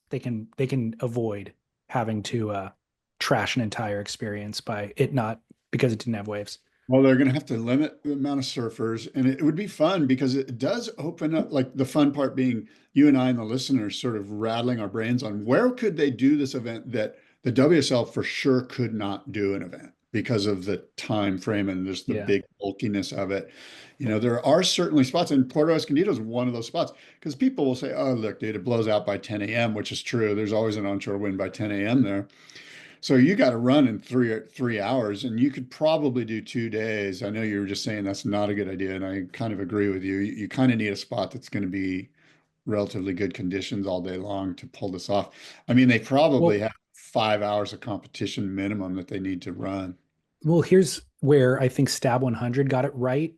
they can avoid having to trash an entire experience by it not because it didn't have waves. Well, they're going to have to limit the amount of surfers, and it would be fun because it does open up, like the fun part being you and I and the listeners sort of rattling our brains on where could they do this event that the WSL for sure could not do an event because of the time frame and just the Yeah. big bulkiness of it. There are certainly spots, and Puerto Escondido is one of those spots because people will say, "Oh, look, dude, it blows out by 10 a.m.," which is true. There's always an onshore wind by 10 a.m. there. So you got to run in three hours, and you could probably do 2 days. I know you were just saying that's not a good idea, and I kind of agree with you. You kind of need a spot that's going to be relatively good conditions all day long to pull this off. I mean, they probably Well, have 5 hours of competition minimum that they need to run. well, here's where I think Stab 100 got it right,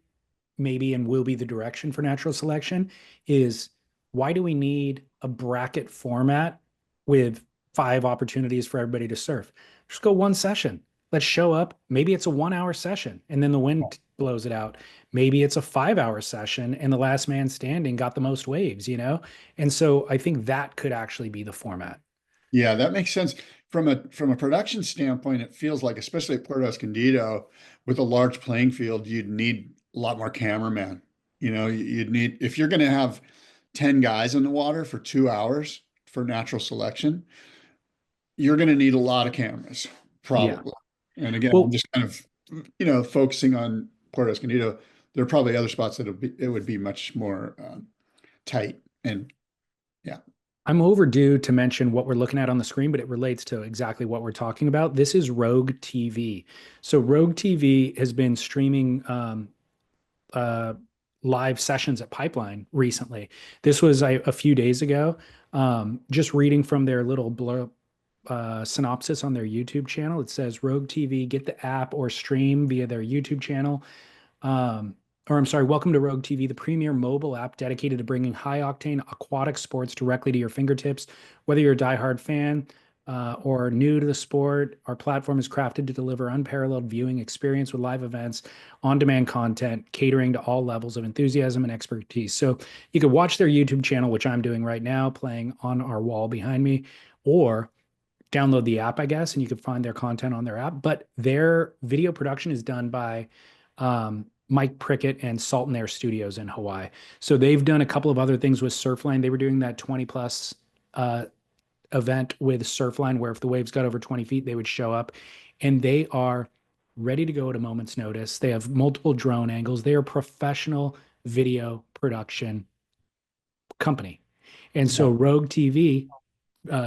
maybe, and will be the direction for natural selection is why do we need a bracket format with 5 opportunities for everybody to surf? Just go one session. Let's show up. Maybe it's a 1 hour session and then the wind blows it out. Maybe it's a 5 hour session and the last man standing got the most waves. And so I think that could actually be the format. Yeah, that makes sense. From a production standpoint, it feels like, especially at Puerto Escondido, with a large playing field, you'd need a lot more cameramen. You'd need if you're going to have 10 guys in the water for 2 hours for natural selection, you're going to need a lot of cameras, Yeah. probably. And again, I'm Well, just kind of, focusing on Puerto Escondido. there are probably other spots that it would be much more tight. And yeah. I'm overdue to mention what we're looking at on the screen, but it relates to exactly what we're talking about. This is Rogue TV. So Rogue TV has been streaming uh, live sessions at Pipeline recently. This was a few days ago. Just reading from their little synopsis on their YouTube channel. It says Rogue TV, get the app or stream via their YouTube channel. Or I'm sorry, welcome to Rogue TV, the premier mobile app dedicated to bringing high octane aquatic sports directly to your fingertips. Whether you're a diehard fan or new to the sport, our platform is crafted to deliver unparalleled viewing experience with live events, on-demand content, catering to all levels of enthusiasm and expertise. So you could watch their YouTube channel, which I'm doing right now, playing on our wall behind me, or download the app, I guess, and you could find their content on their app. But their video production is done by Mike Prickett and Salt and Air Studios in Hawaii. So they've done a couple of other things with Surfline. They were doing that 20 plus event with Surfline where if the waves got over 20 feet, they would show up. And they are ready to go at a moment's notice. They have multiple drone angles. They are a professional video production company. And so Rogue TV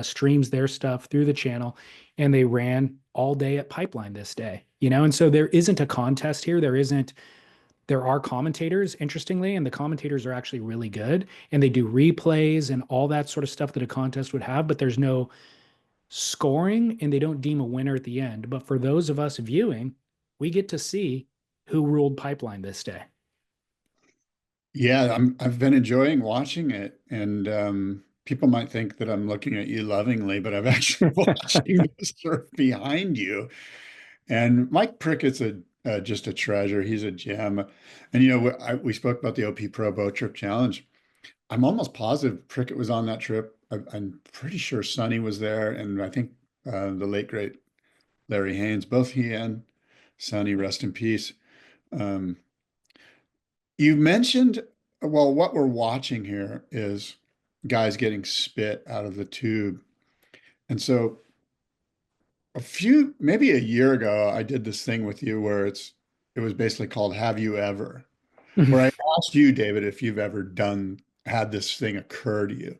streams their stuff through the channel, and they ran all day at Pipeline this day, and so there isn't a contest here. There are commentators, interestingly, and the commentators are actually really good, and they do replays and all that sort of stuff that a contest would have, but there's no scoring and they don't deem a winner at the end. But for those of us viewing, we get to see who ruled Pipeline this day. Yeah, I've been enjoying watching it, and people might think that I'm looking at you lovingly, but I've actually watching the surf behind you. And Mike Prickett's just a treasure. He's a gem. And we spoke about the OP Pro Boat Trip Challenge. I'm almost positive Prickett was on that trip. I'm pretty sure Sonny was there, and I think the late great Larry Haynes, both he and Sonny, rest in peace. You mentioned, well, what we're watching here is guys getting spit out of the tube. And so maybe a year ago, I did this thing with you where it was basically called Have You Ever? Where I asked you, David, if you've ever had this thing occur to you.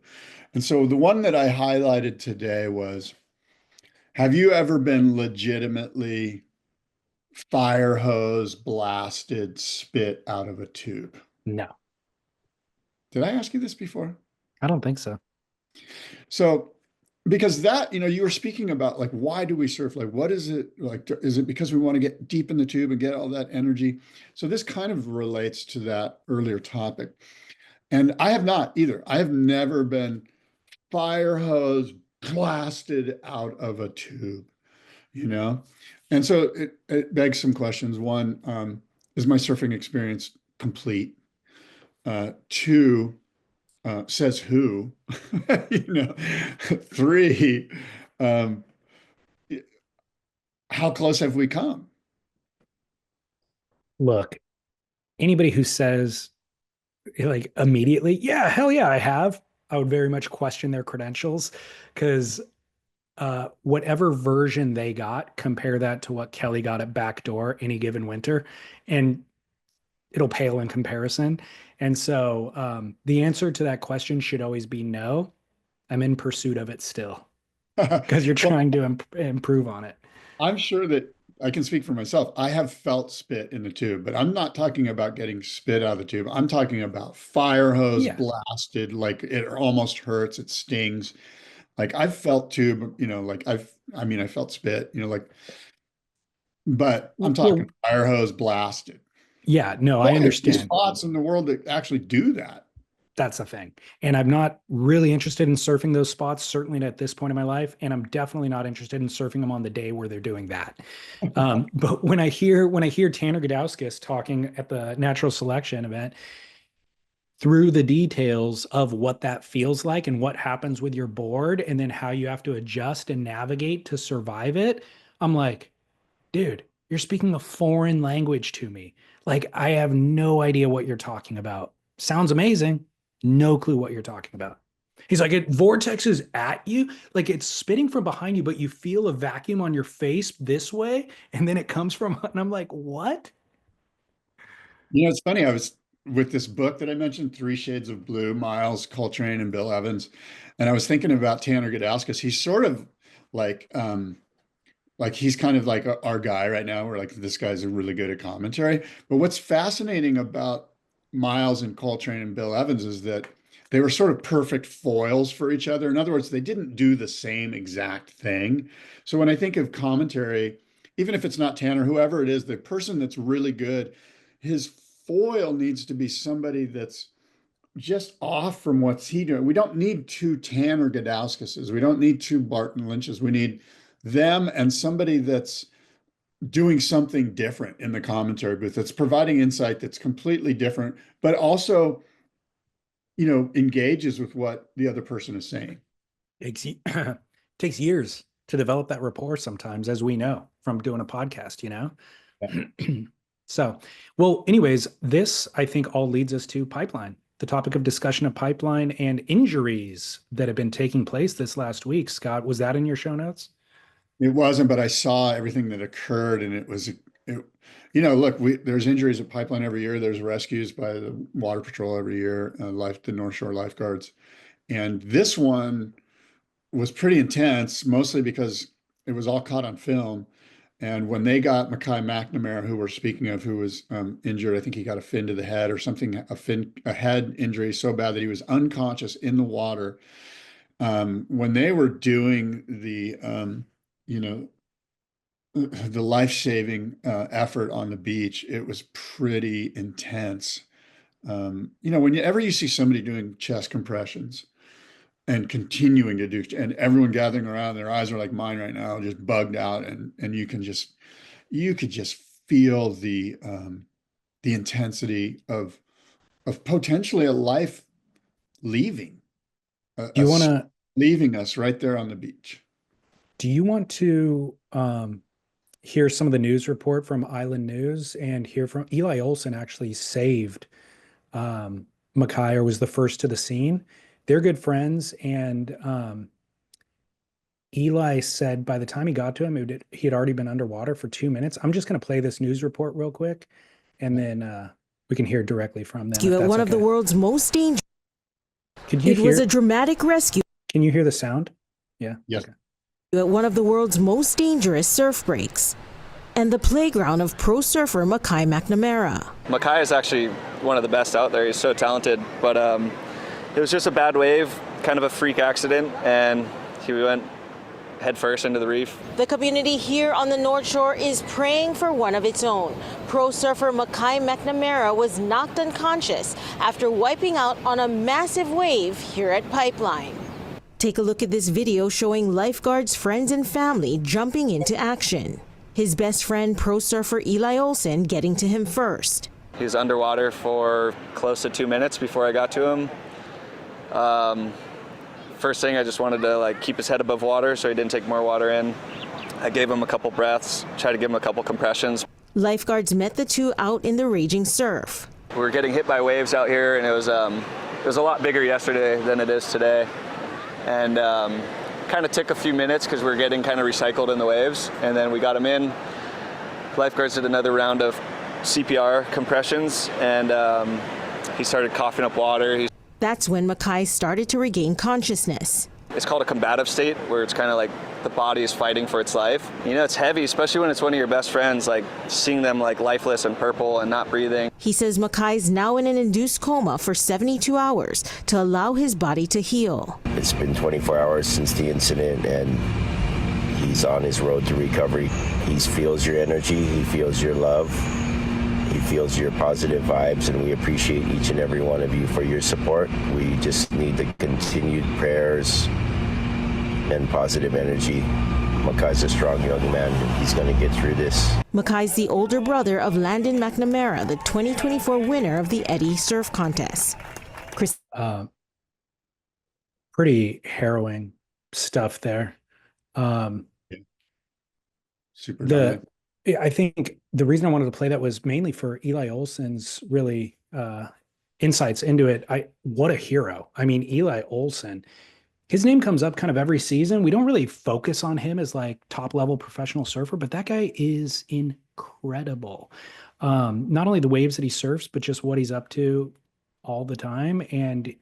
And so the one that I highlighted today was, have you ever been legitimately fire hose blasted spit out of a tube? No, Did I ask you this before? I don't think so. So, because you were speaking about like, why do we surf? Like, what is it like? Is it because we want to get deep in the tube and get all that energy? So this kind of relates to that earlier topic. And I have not either. I have never been fire hose blasted out of a tube, And so it begs some questions. One, is my surfing experience complete? Two, says who? Three, how close have we come? Look, anybody who says like immediately, yeah, hell yeah, I have, I would very much question their credentials, because whatever version they got, compare that to what Kelly got at Backdoor any given winter, and it'll pale in comparison. And so the answer to that question should always be no. I'm in pursuit of it still, because you're trying to improve on it. I'm sure that I can speak for myself. I have felt spit in the tube, but I'm not talking about getting spit out of the tube. I'm talking about fire hose blasted, like it almost hurts, it stings. Like I've felt tube, I felt spit, but I'm talking fire hose blasted. Yeah, no, I understand. There's spots in the world that actually do that. That's the thing. And I'm not really interested in surfing those spots, certainly at this point in my life. And I'm definitely not interested in surfing them on the day where they're doing that. But when I hear Tanner Gudauskas talking at the natural selection event through the details of what that feels like and what happens with your board, and then how you have to adjust and navigate to survive it, I'm like, dude, you're speaking a foreign language to me. Like, I have no idea what you're talking about. Sounds amazing. No clue what you're talking about. He's like, it vortexes at you, like it's spitting from behind you, but you feel a vacuum on your face this way, and then it comes from, and I'm like, what? It's funny. I was with this book that I mentioned, Three Shades of Blue, Miles Coltrane and Bill Evans, and I was thinking about Tanner Gudauskas. He's sort of like he's kind of like our guy right now. We're like, this guy's really good at commentary. But what's fascinating about Miles and Coltrane and Bill Evans is that they were sort of perfect foils for each other. In other words, they didn't do the same exact thing. So when I think of commentary, even if it's not Tanner, whoever it is, the person that's really good, his foil needs to be somebody that's just off from what's he doing. We don't need two Tanner Gadauskases. We don't need two Barton Lynches. We need them and somebody that's doing something different in the commentary booth, that's providing insight that's completely different, but also, engages with what the other person is saying. Takes years to develop that rapport sometimes, as we know from doing a podcast, So, well, anyways, this I think all leads us to pipeline, the topic of discussion of pipeline and injuries that have been taking place this last week. Scott, was that in your show notes? It wasn't, but I saw everything that occurred, and look, there's injuries at pipeline every year. There's rescues by the Water Patrol every year, the North Shore lifeguards. And this one was pretty intense, mostly because it was all caught on film. And when they got Mackay McNamara, who we're speaking of, who was injured, I think he got a fin to the head or something, a head injury so bad that he was unconscious in the water. When they were doing the life-saving effort on the beach, it was pretty intense. Whenever you see somebody doing chest compressions and continuing to do, and everyone gathering around, their eyes are like mine right now, just bugged out, and you could just feel the intensity of potentially a life leaving, Do you want to leaving us right there on the beach. Do you want to hear some of the news report from Island News and hear from Eli Olsen? Actually saved Mackay, or was the first to the scene. They're good friends, and Eli said by the time he got to him, he had already been underwater for 2 minutes. I'm just going to play this news report real quick, and then we can hear directly from them. At one of the world's most dangerous. It was a dramatic rescue. Can you hear the sound? Yeah. Yes. Okay. At one of the world's most dangerous surf breaks and the playground of pro surfer Mackay McNamara. Mackay is actually one of the best out there. He's so talented, but it was just a bad wave, kind of a freak accident, and he went head first into the reef. The community here on the North Shore is praying for one of its own. Pro surfer Mackay McNamara was knocked unconscious after wiping out on a massive wave here at Pipeline. Take a look at this video showing lifeguards, friends, and family jumping into action. His best friend, pro surfer Eli Olsen, getting to him first. He was underwater for close to 2 minutes before I got to him. First thing, I just wanted to keep his head above water so he didn't take more water in. I gave him a couple breaths, tried to give him a couple compressions. Lifeguards met the two out in the raging surf. We were getting hit by waves out here, and it was a lot bigger yesterday than it is today. And kind of took a few minutes because we were getting kind of recycled in the waves, and then we got him in. Lifeguards did another round of CPR compressions, and he started coughing up water. That's when Mackay started to regain consciousness. It's called a combative state, where it's kind of like the body is fighting for its life. It's heavy, especially when it's one of your best friends, seeing them lifeless and purple and not breathing. He says Mackay's now in an induced coma for 72 hours to allow his body to heal. It's been 24 hours since the incident, and he's on his road to recovery. He feels your energy, he feels your love, he feels your positive vibes, and we appreciate each and every one of you for your support. We just need the continued prayers and positive energy. Mackay's a strong young man. He's going to get through this. Mackay's the older brother of Landon McNamara, the 2024 winner of the Eddie Surf Contest. Pretty harrowing stuff there. Super. I think the reason I wanted to play that was mainly for Eli Olsen's really insights into it. What a hero. I mean, Eli Olsen, his name comes up kind of every season. We don't really focus on him as top level professional surfer, but that guy is incredible. Not only the waves that he surfs, but just what he's up to all the time. And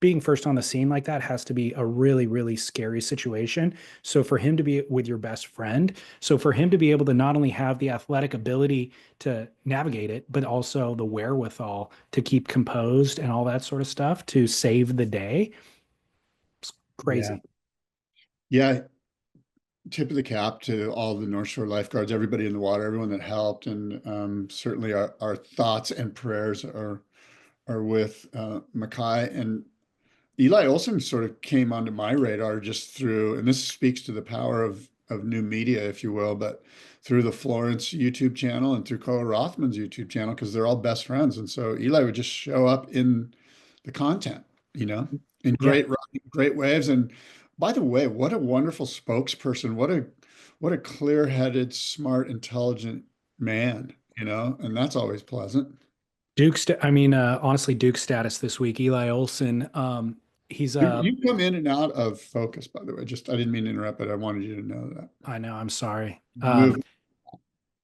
being first on the scene like that has to be a really, really scary situation. So for him to be with your best friend, so for him to be able to not only have the athletic ability to navigate it, but also the wherewithal to keep composed and all that sort of stuff to save the day, it's Yeah. crazy. Yeah. Tip of the cap to all the North Shore lifeguards, everybody in the water, everyone that helped, and certainly our thoughts and prayers are with Mackay. And Eli Olson sort of came onto my radar just through, and this speaks to the power of new media, if you will, but through the Florence YouTube channel and through Koa Rothman's YouTube channel, because they're all best friends. And so Eli would just show up in the content, in Yeah. great waves. And by the way, what a wonderful spokesperson. What a clear-headed, smart, intelligent man, and that's always pleasant. Honestly, Duke's status this week, Eli Olson. He's You come in and out of focus, by the way. Just I didn't mean to interrupt, but I wanted you to know that. I know, I'm sorry. Move.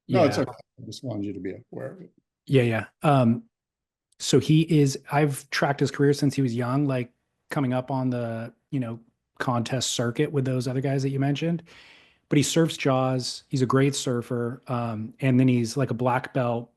No, it's Yeah, okay. I just wanted you to be aware of it. yeah. So I've tracked his career since he was young, like coming up on the, contest circuit with those other guys that you mentioned. But he surfs Jaws. He's a great surfer. And then he's like a black belt,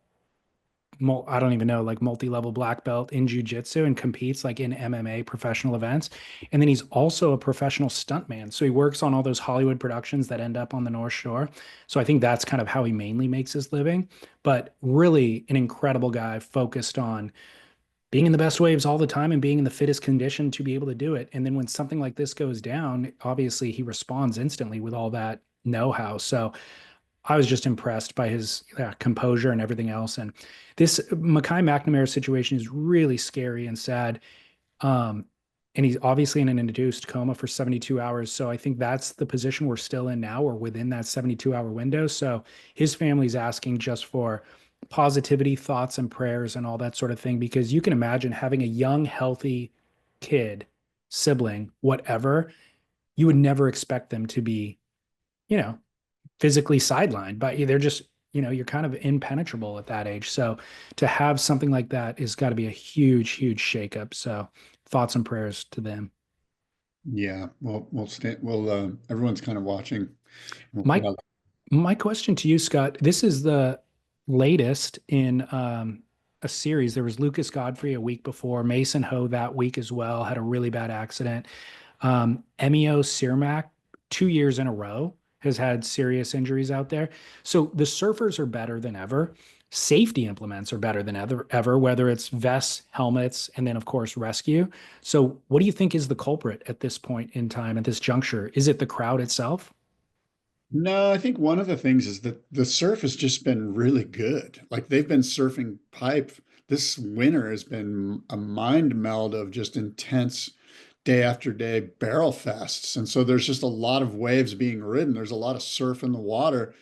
I don't even know, like multi-level black belt in jujitsu and competes like in MMA professional events. And then he's also a professional stuntman. So he works on all those Hollywood productions that end up on the North Shore. So I think that's kind of how he mainly makes his living. But really an incredible guy focused on being in the best waves all the time and being in the fittest condition to be able to do it. And then when something like this goes down, obviously he responds instantly with all that know-how. So I was just impressed by his composure and everything else. And this Mackay McNamara situation is really scary and sad. Um, and he's obviously in an induced coma for 72 hours. So I think that's the position we're still in now, or within that 72-hour window. So his family's asking just for positivity, thoughts, and prayers and all that sort of thing, because you can imagine having a young, healthy kid, sibling, whatever, you would never expect them to be, you know, physically sidelined, but they're just, you're kind of impenetrable at that age. So to have something like that is got to be a huge, huge shakeup. So thoughts and prayers to them. Yeah, we'll stay. Everyone's kind of watching. We'll see My how- my question to you, Scott, this is the latest in a series. There was Lucas Godfrey a week before, Mason Ho that week as well, had a really bad accident. Emio Sirmac, 2 years in a row, has had serious injuries out there. So the surfers are better than ever. Safety implements are better than ever, whether it's vests, helmets, and then, of course, rescue. So what do you think is the culprit at this point in time, at this juncture? Is it the crowd itself? No, I think one of the things is that the surf has just been really good. Like they've been surfing pipe. This winter has been a mind meld of just intense day after day barrel fests. And so there's just a lot of waves being ridden. There's a lot of surf in the water,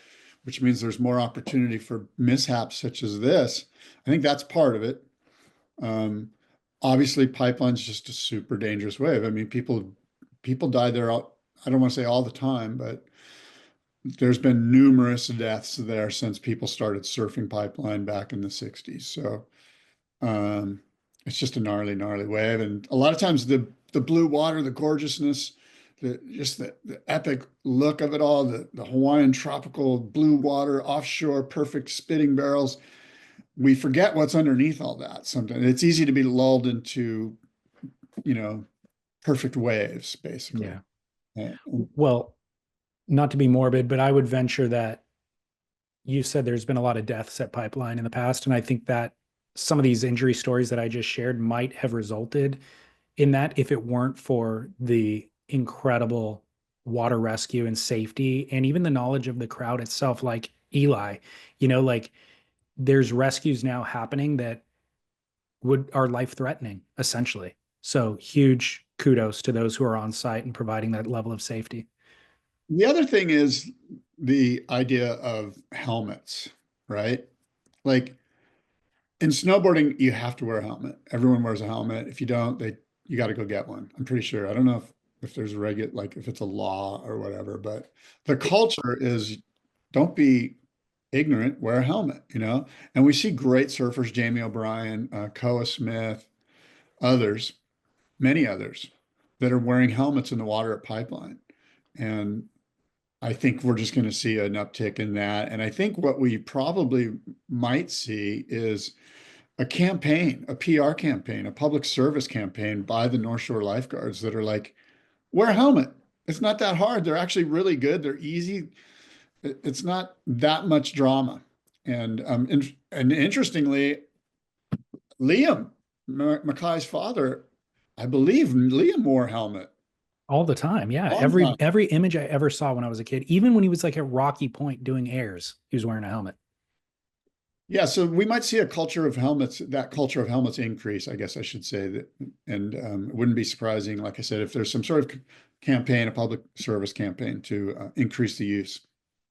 which means there's more opportunity for mishaps such as this. I think that's part of it. Um, Obviously, pipeline's just a super dangerous wave. I mean, people die there out. I don't want to say all the time, but there's been numerous deaths there since people started surfing pipeline back in the 60s. So um, it's just a gnarly wave. And a lot of times the blue water, the gorgeousness, the epic look of it all, the Hawaiian tropical blue water, offshore, perfect spitting barrels. We forget what's underneath all that sometimes. It's easy to be lulled into, you know, perfect waves, basically. Yeah. Uh, Well, not to be morbid, but I would venture that you said there's been a lot of deaths at Pipeline in the past. And I think that some of these injury stories that I just shared might have resulted in that if it weren't for the incredible water rescue and safety and even the knowledge of the crowd itself, like Eli, like there's rescues now happening that are life threatening, essentially. So huge kudos to those who are on site and providing that level of safety. The other thing is the idea of helmets, right? Like in snowboarding, you have to wear a helmet. Everyone wears a helmet. If you don't, you got to go get one. I'm pretty sure. I don't know if there's a like if it's a law or whatever, but the culture is don't be ignorant, wear a helmet, you know? And we see great surfers, Jamie O'Brien, Koa Smith, others, many others that are wearing helmets in the water at Pipeline. And I think we're just going to see an uptick in that. And I think what we probably might see is a campaign, a PR campaign, a public service campaign by the North Shore lifeguards that are like, wear a helmet. It's not that hard. They're actually really good. They're easy. It's not that much drama. And interestingly, Liam, Mackay's father, I believe Liam wore a helmet All the time. Yeah. all the Every time. every image I ever saw when I was a kid, even when he was like at Rocky Point doing airs, he was wearing a helmet. Yeah, so we might see a culture of helmets, that culture of helmets increase, I guess I should say that. And it wouldn't be surprising, like I said, if there's some sort of campaign, a public service campaign to increase the use.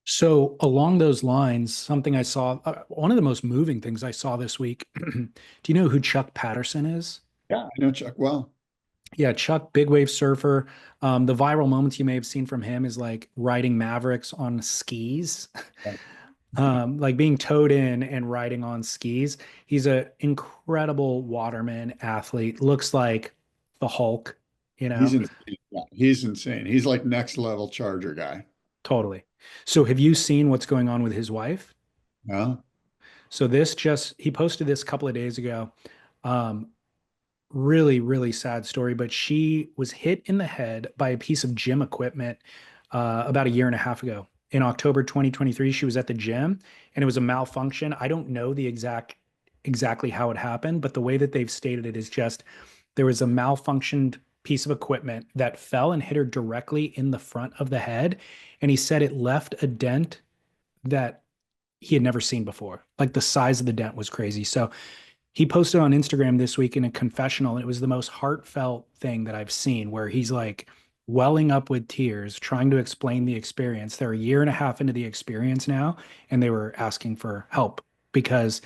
So along those lines, something I saw, one of the most moving things I saw this week. Do you know who Chuck Patterson is? Yeah, I know Chuck well. Yeah, Chuck, big wave surfer. The viral moments you may have seen from him is like riding Mavericks on skis, like being towed in and riding on skis. He's an incredible waterman athlete. Looks like the Hulk, you He's know? insane. Yeah, he's insane. He's like next level Charger guy. Totally. So have you seen what's going on with his wife? No? So he posted this a couple of days ago. Um, really, really sad story, but she was hit in the head by a piece of gym equipment about a year and a half ago. In October 2023, she was at the gym and it was a malfunction. I don't know exactly how it happened, but the way that they've stated it is just there was a malfunctioned piece of equipment that fell and hit her directly in the front of the head. And he said it left a dent that he had never seen before. Like the size of the dent was crazy. So he posted on Instagram this week in a confessional, and it was the most heartfelt thing that I've seen, where he's like welling up with tears, trying to explain the experience. They're a year and a half into the experience now, and they were asking for help because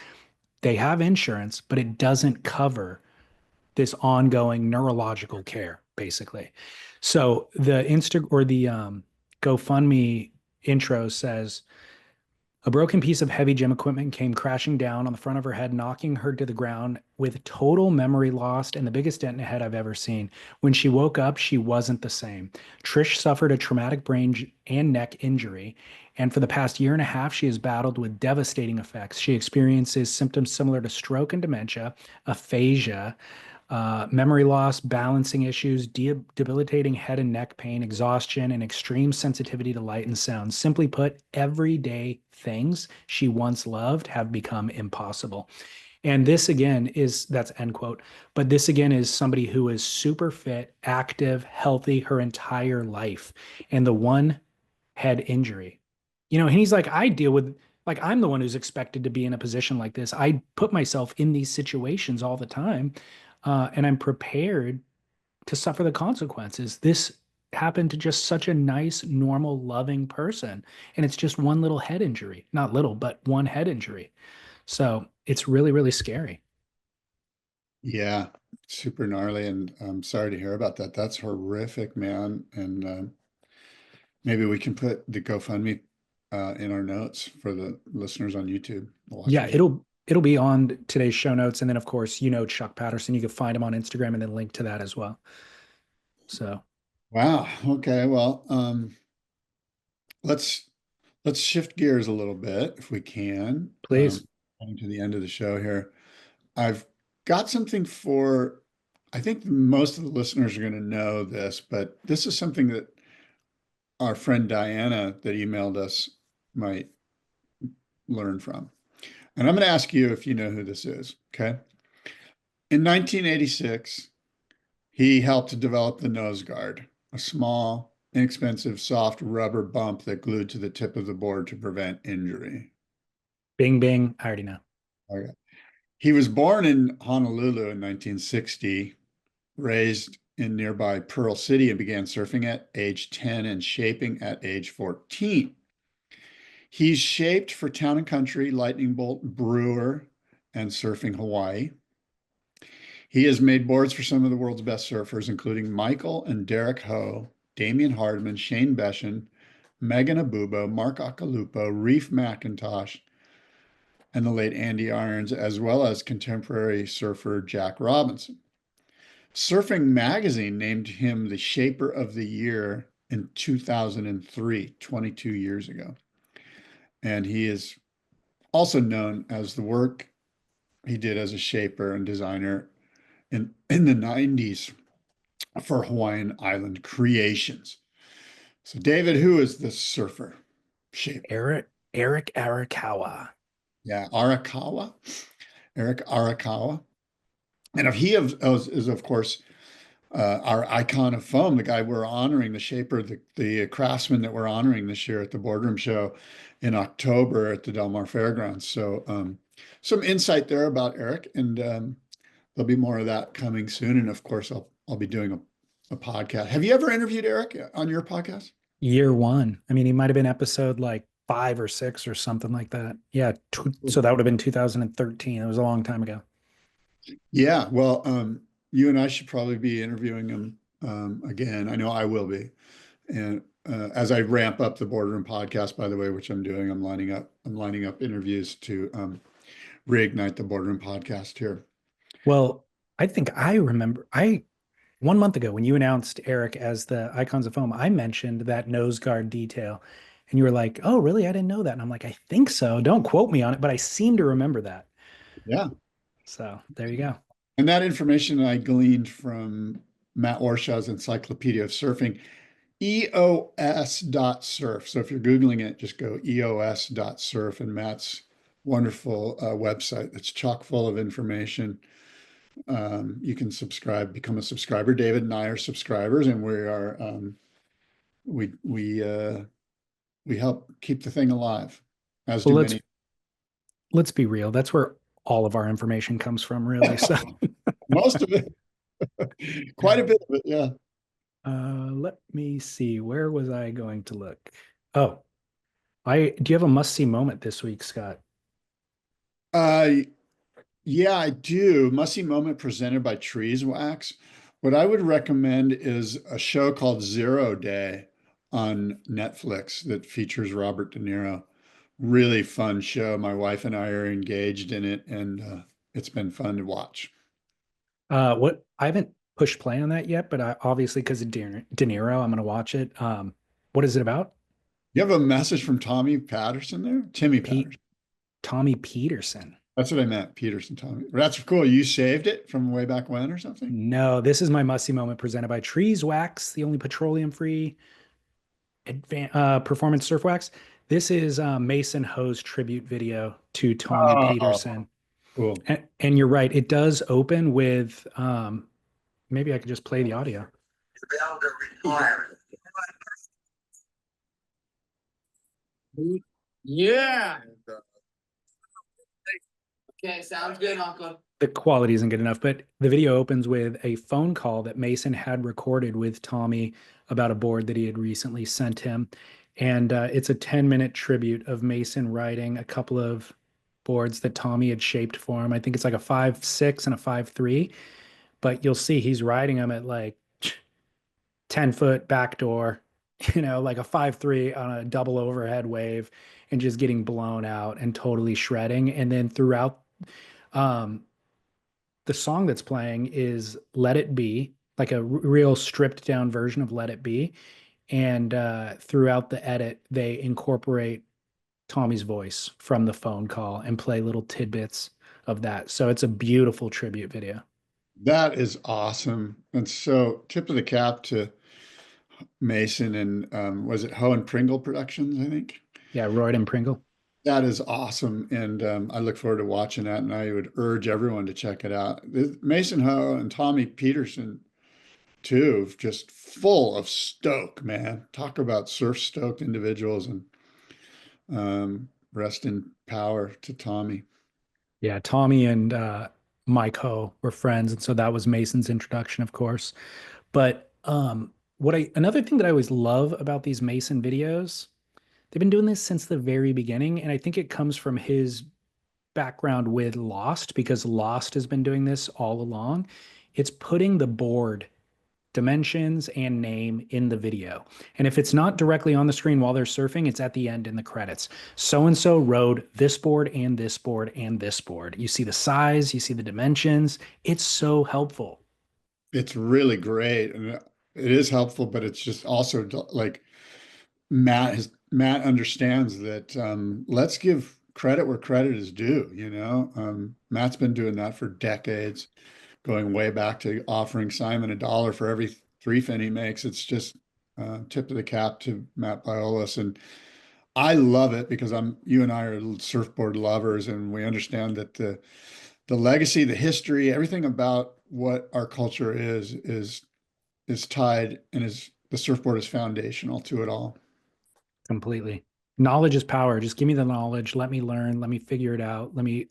they have insurance, but it doesn't cover this ongoing neurological care, basically. So the GoFundMe intro says, a broken piece of heavy gym equipment came crashing down on the front of her head, knocking her to the ground with total memory lost and the biggest dent in the head I've ever seen. When she woke up, she wasn't the same. Trish suffered a traumatic brain and neck injury, and for the past year and a half, she has battled with devastating effects. She experiences symptoms similar to stroke and dementia, aphasia, memory loss, balancing issues, debilitating head and neck pain, exhaustion, and extreme sensitivity to light and sound. Simply put, everyday things she once loved have become impossible. And this again that's end quote. But this again is somebody who is super fit, active, healthy her entire life. And the one head injury, and he's like, I deal with, like, I'm the one who's expected to be in a position like this. I put myself in these situations all the time. And I'm prepared to suffer the consequences. This happened to just such a nice, normal, loving person. And it's just one little head injury. Not little, but one head injury. So it's really, really scary. Yeah, super gnarly. And I'm sorry to hear about that. That's horrific, man. And maybe we can put the GoFundMe in our notes for the listeners on YouTube. Yeah, it'll be on today's show notes. And then of course, Chuck Patterson, you can find him on Instagram and then link to that as well. So wow. Okay. Well, let's shift gears a little bit if we can. please. Coming to the end of the show here. I've got something for, I think most of the listeners are going to know this, but this is something that our friend Diana that emailed us might learn from. And I'm going to ask you if you know who this is. Okay. In 1986, he helped to develop the nose guard, a small, inexpensive, soft rubber bump that glued to the tip of the board to prevent injury. Bing, bing. I already know. Okay. He was born in Honolulu in 1960, raised in nearby Pearl City, and began surfing at age 10 and shaping at age 14. He's shaped for Town and Country, Lightning Bolt, Brewer, and Surfing Hawaii. He has made boards for some of the world's best surfers, including Michael and Derek Ho, Damian Hardman, Shane Beshan, Megan Abubo, Mark Akalupo, Reef McIntosh, and the late Andy Irons, as well as contemporary surfer Jack Robinson. Surfing Magazine named him the Shaper of the Year in 2003, 22 years ago. And he is also known as the work he did as a shaper and designer in the 90s for Hawaiian Island creations. So, David, who is the surfer shaper? Eric Arakawa. Yeah, Arakawa, Eric Arakawa. And if he is, of course, our icon of foam, the guy we're honoring, the shaper, the craftsman that we're honoring this year at the Boardroom Show in October at the Del Mar Fairgrounds. So some insight there about Eric, and there'll be more of that coming soon. And of course, I'll be doing a podcast. Have you ever interviewed Eric on your podcast? Year one. I mean, he might have been episode like 5 or 6 or something like that. Yeah. So that would have been 2013. It was a long time ago. Yeah. Well, you and I should probably be interviewing him again. I know I will be. And as I ramp up the Boardroom podcast, by the way, which I'm doing, I'm lining up interviews to reignite the Boardroom podcast here. Well, I think I remember 1 month ago when you announced Eric as the Icons of Foam, I mentioned that nose guard detail. And you were like, oh, really? I didn't know that. And I'm like, I think so. Don't quote me on it, but I seem to remember that. Yeah. So there you go. And that information I gleaned from Matt Orshaw's Encyclopedia of Surfing, eos.surf. So if you're Googling it, just go eos.surf, and Matt's wonderful website that's chock full of information. You can become a subscriber. David and I are subscribers, and we are we help keep the thing alive, as do many. Let's be real. That's where all of our information comes from, really. So most of it, quite a bit of it, yeah. Let me see. Where was I going to look? Oh, do you have a must-see moment this week, Scott? Yeah, I do. Must-see moment presented by Trees Wax. What I would recommend is a show called Zero Day on Netflix that features Robert De Niro. Really fun show. My wife and I are engaged in it, and it's been fun to watch. What I haven't pushed play on that yet, but obviously because of De Niro, I'm going to watch it. What is it about? You have a message from Tommy Patterson there? Timmy Patterson. Tommy Peterson. That's what I meant, Peterson, Tommy. That's cool. You saved it from way back when or something? No, this is my must-see moment presented by Trees Wax, the only petroleum-free performance surf wax. This is Mason Ho's tribute video to Tommy Peterson. Cool. And you're right. It does open with, maybe I could just play the audio. Yeah. Okay, sounds good, Uncle. The quality isn't good enough, but the video opens with a phone call that Mason had recorded with Tommy about a board that he had recently sent him. And it's a 10-minute tribute of Mason riding a couple of boards that Tommy had shaped for him. I think it's like a 5.6 and a 5.3, but you'll see he's riding them at like 10-foot backdoor, like a 5.3 on a double overhead wave, and just getting blown out and totally shredding. And then throughout the song that's playing is Let It Be, like a real stripped down version of Let It Be. And throughout the edit, they incorporate Tommy's voice from the phone call and play little tidbits of that. So it's a beautiful tribute video. That is awesome. And so tip of the cap to Mason and was it Ho and Pringle Productions, I think? Yeah, Royd and Pringle. That is awesome. And I look forward to watching that. And I would urge everyone to check it out. Mason Ho and Tommy Peterson, too, just full of stoke, man. Talk about surf-stoked individuals, and rest in power to Tommy. Yeah, Tommy and Mike Ho were friends, and so that was Mason's introduction, of course. But another thing that I always love about these Mason videos, they've been doing this since the very beginning, and I think it comes from his background with Lost, because Lost has been doing this all along. It's putting the board dimensions and name in the video. And if it's not directly on the screen while they're surfing, it's at the end in the credits. So and so rode this board and this board and this board. You see the size, you see the dimensions. It's so helpful. It's really great, and it is helpful, but it's just also like Matt understands that let's give credit where credit is due, you know. Matt's been doing that for decades, going way back to offering Simon $1 for every 3 fin he makes. It's just tip of the cap to Matt Biolos. And I love it because you and I are surfboard lovers, and we understand that the legacy, the history, everything about what our culture is tied, and is the surfboard is foundational to it all. Completely. Knowledge is power. Just give me the knowledge. Let me learn. Let me figure it out. Let me,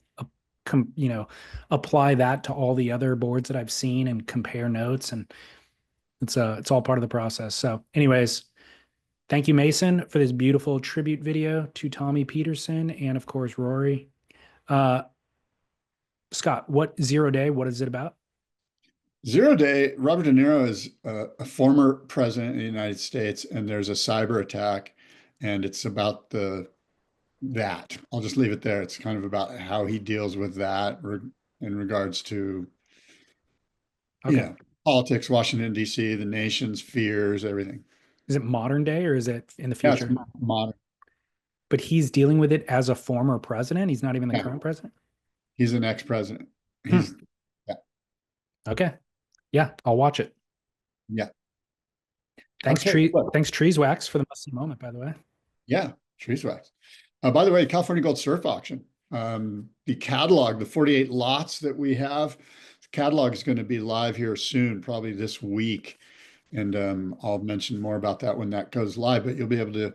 apply that to all the other boards that I've seen and compare notes. And it's all part of the process. So anyways, thank you, Mason, for this beautiful tribute video to Tommy Peterson and of course, Rory. Scott, what 0 Day, what is it about? 0 Day, Robert De Niro is a former president of the United States, and there's a cyber attack, and it's about that. I'll just leave it there. It's kind of about how he deals with that in regards to, Okay. politics, Washington, D.C., the nation's fears, everything. Is it modern day or is it in the Yeah, future? it's modern. But he's dealing with it as a former president. He's not even the Yeah. current president. He's an ex-president. He's Okay. Yeah, I'll watch it. Yeah. Thanks, Okay, Thanks, Trees Wax, for the must-see moment, by the way. Yeah, Trees Wax. By the way, California Gold Surf Auction, the catalog, the 48 lots that we have, the catalog is going to be live here soon, probably this week. And I'll mention more about that when that goes live, but you'll be able to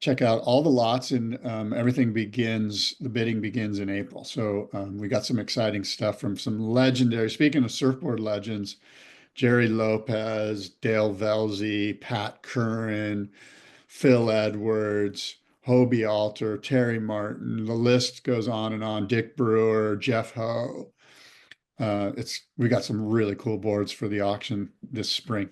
check out all the lots, and the bidding begins in April. So we got some exciting stuff from some legendary, speaking of surfboard legends, Jerry Lopez, Dale Velzy, Pat Curran, Phil Edwards, Hobie Alter, Terry Martin. The list goes on and on. Dick Brewer, Jeff Ho. We got some really cool boards for the auction this spring.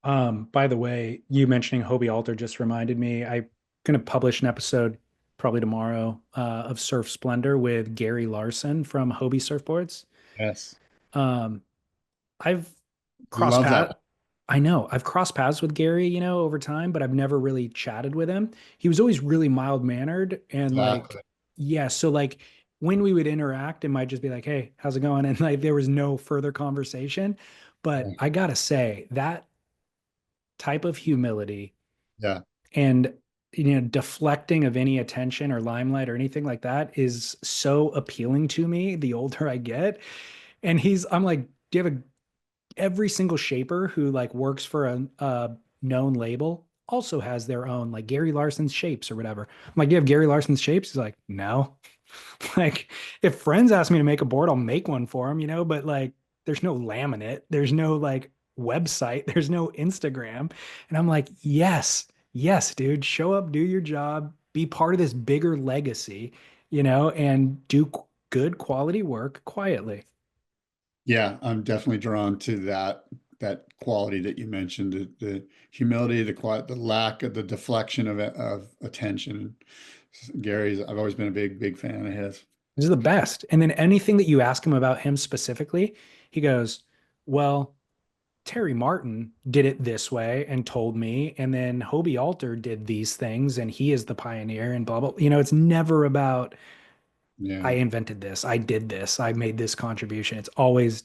By the way, you mentioning Hobie Alter just reminded me, I'm going to publish an episode probably tomorrow of Surf Splendor with Gary Larson from Hobie Surfboards. Yes. I've crossed paths. I know I've crossed paths with Gary, over time, but I've never really chatted with him. He was always really mild mannered and so like when we would interact, it might just be like, "Hey, how's it going?" And like there was no further conversation. But I gotta say that type of humility, and deflecting of any attention or limelight or anything like that is so appealing to me the older I get. And I'm like, do you have every single shaper who like works for a known label also has their own, like Gary Larson's shapes or whatever. I'm like, do you have Gary Larson's shapes? He's like, no. Like if friends ask me to make a board, I'll make one for them, but like there's no laminate, there's no like website, there's no Instagram. And I'm like, yes, dude, show up, do your job, be part of this bigger legacy, and do good quality work quietly. Yeah, I'm definitely drawn to that quality that you mentioned, the humility, the lack of the deflection of attention. I've always been a big fan of his. He's the best. And then anything that you ask him about him specifically, he goes, well, Terry Martin did it this way and told me, and then Hobie Alter did these things and he is the pioneer and blah, blah. It's never about, I invented this, I did this, I made this contribution. It's always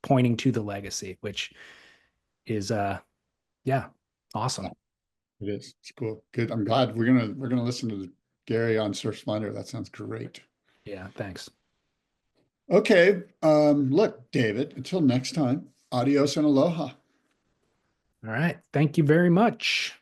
pointing to the legacy, which is, awesome. It is. It's cool. Good. I'm glad we're gonna listen to Gary on Surf Splendor. That sounds great. Yeah, thanks. Okay. Look, David, until next time, adios and aloha. All right. Thank you very much.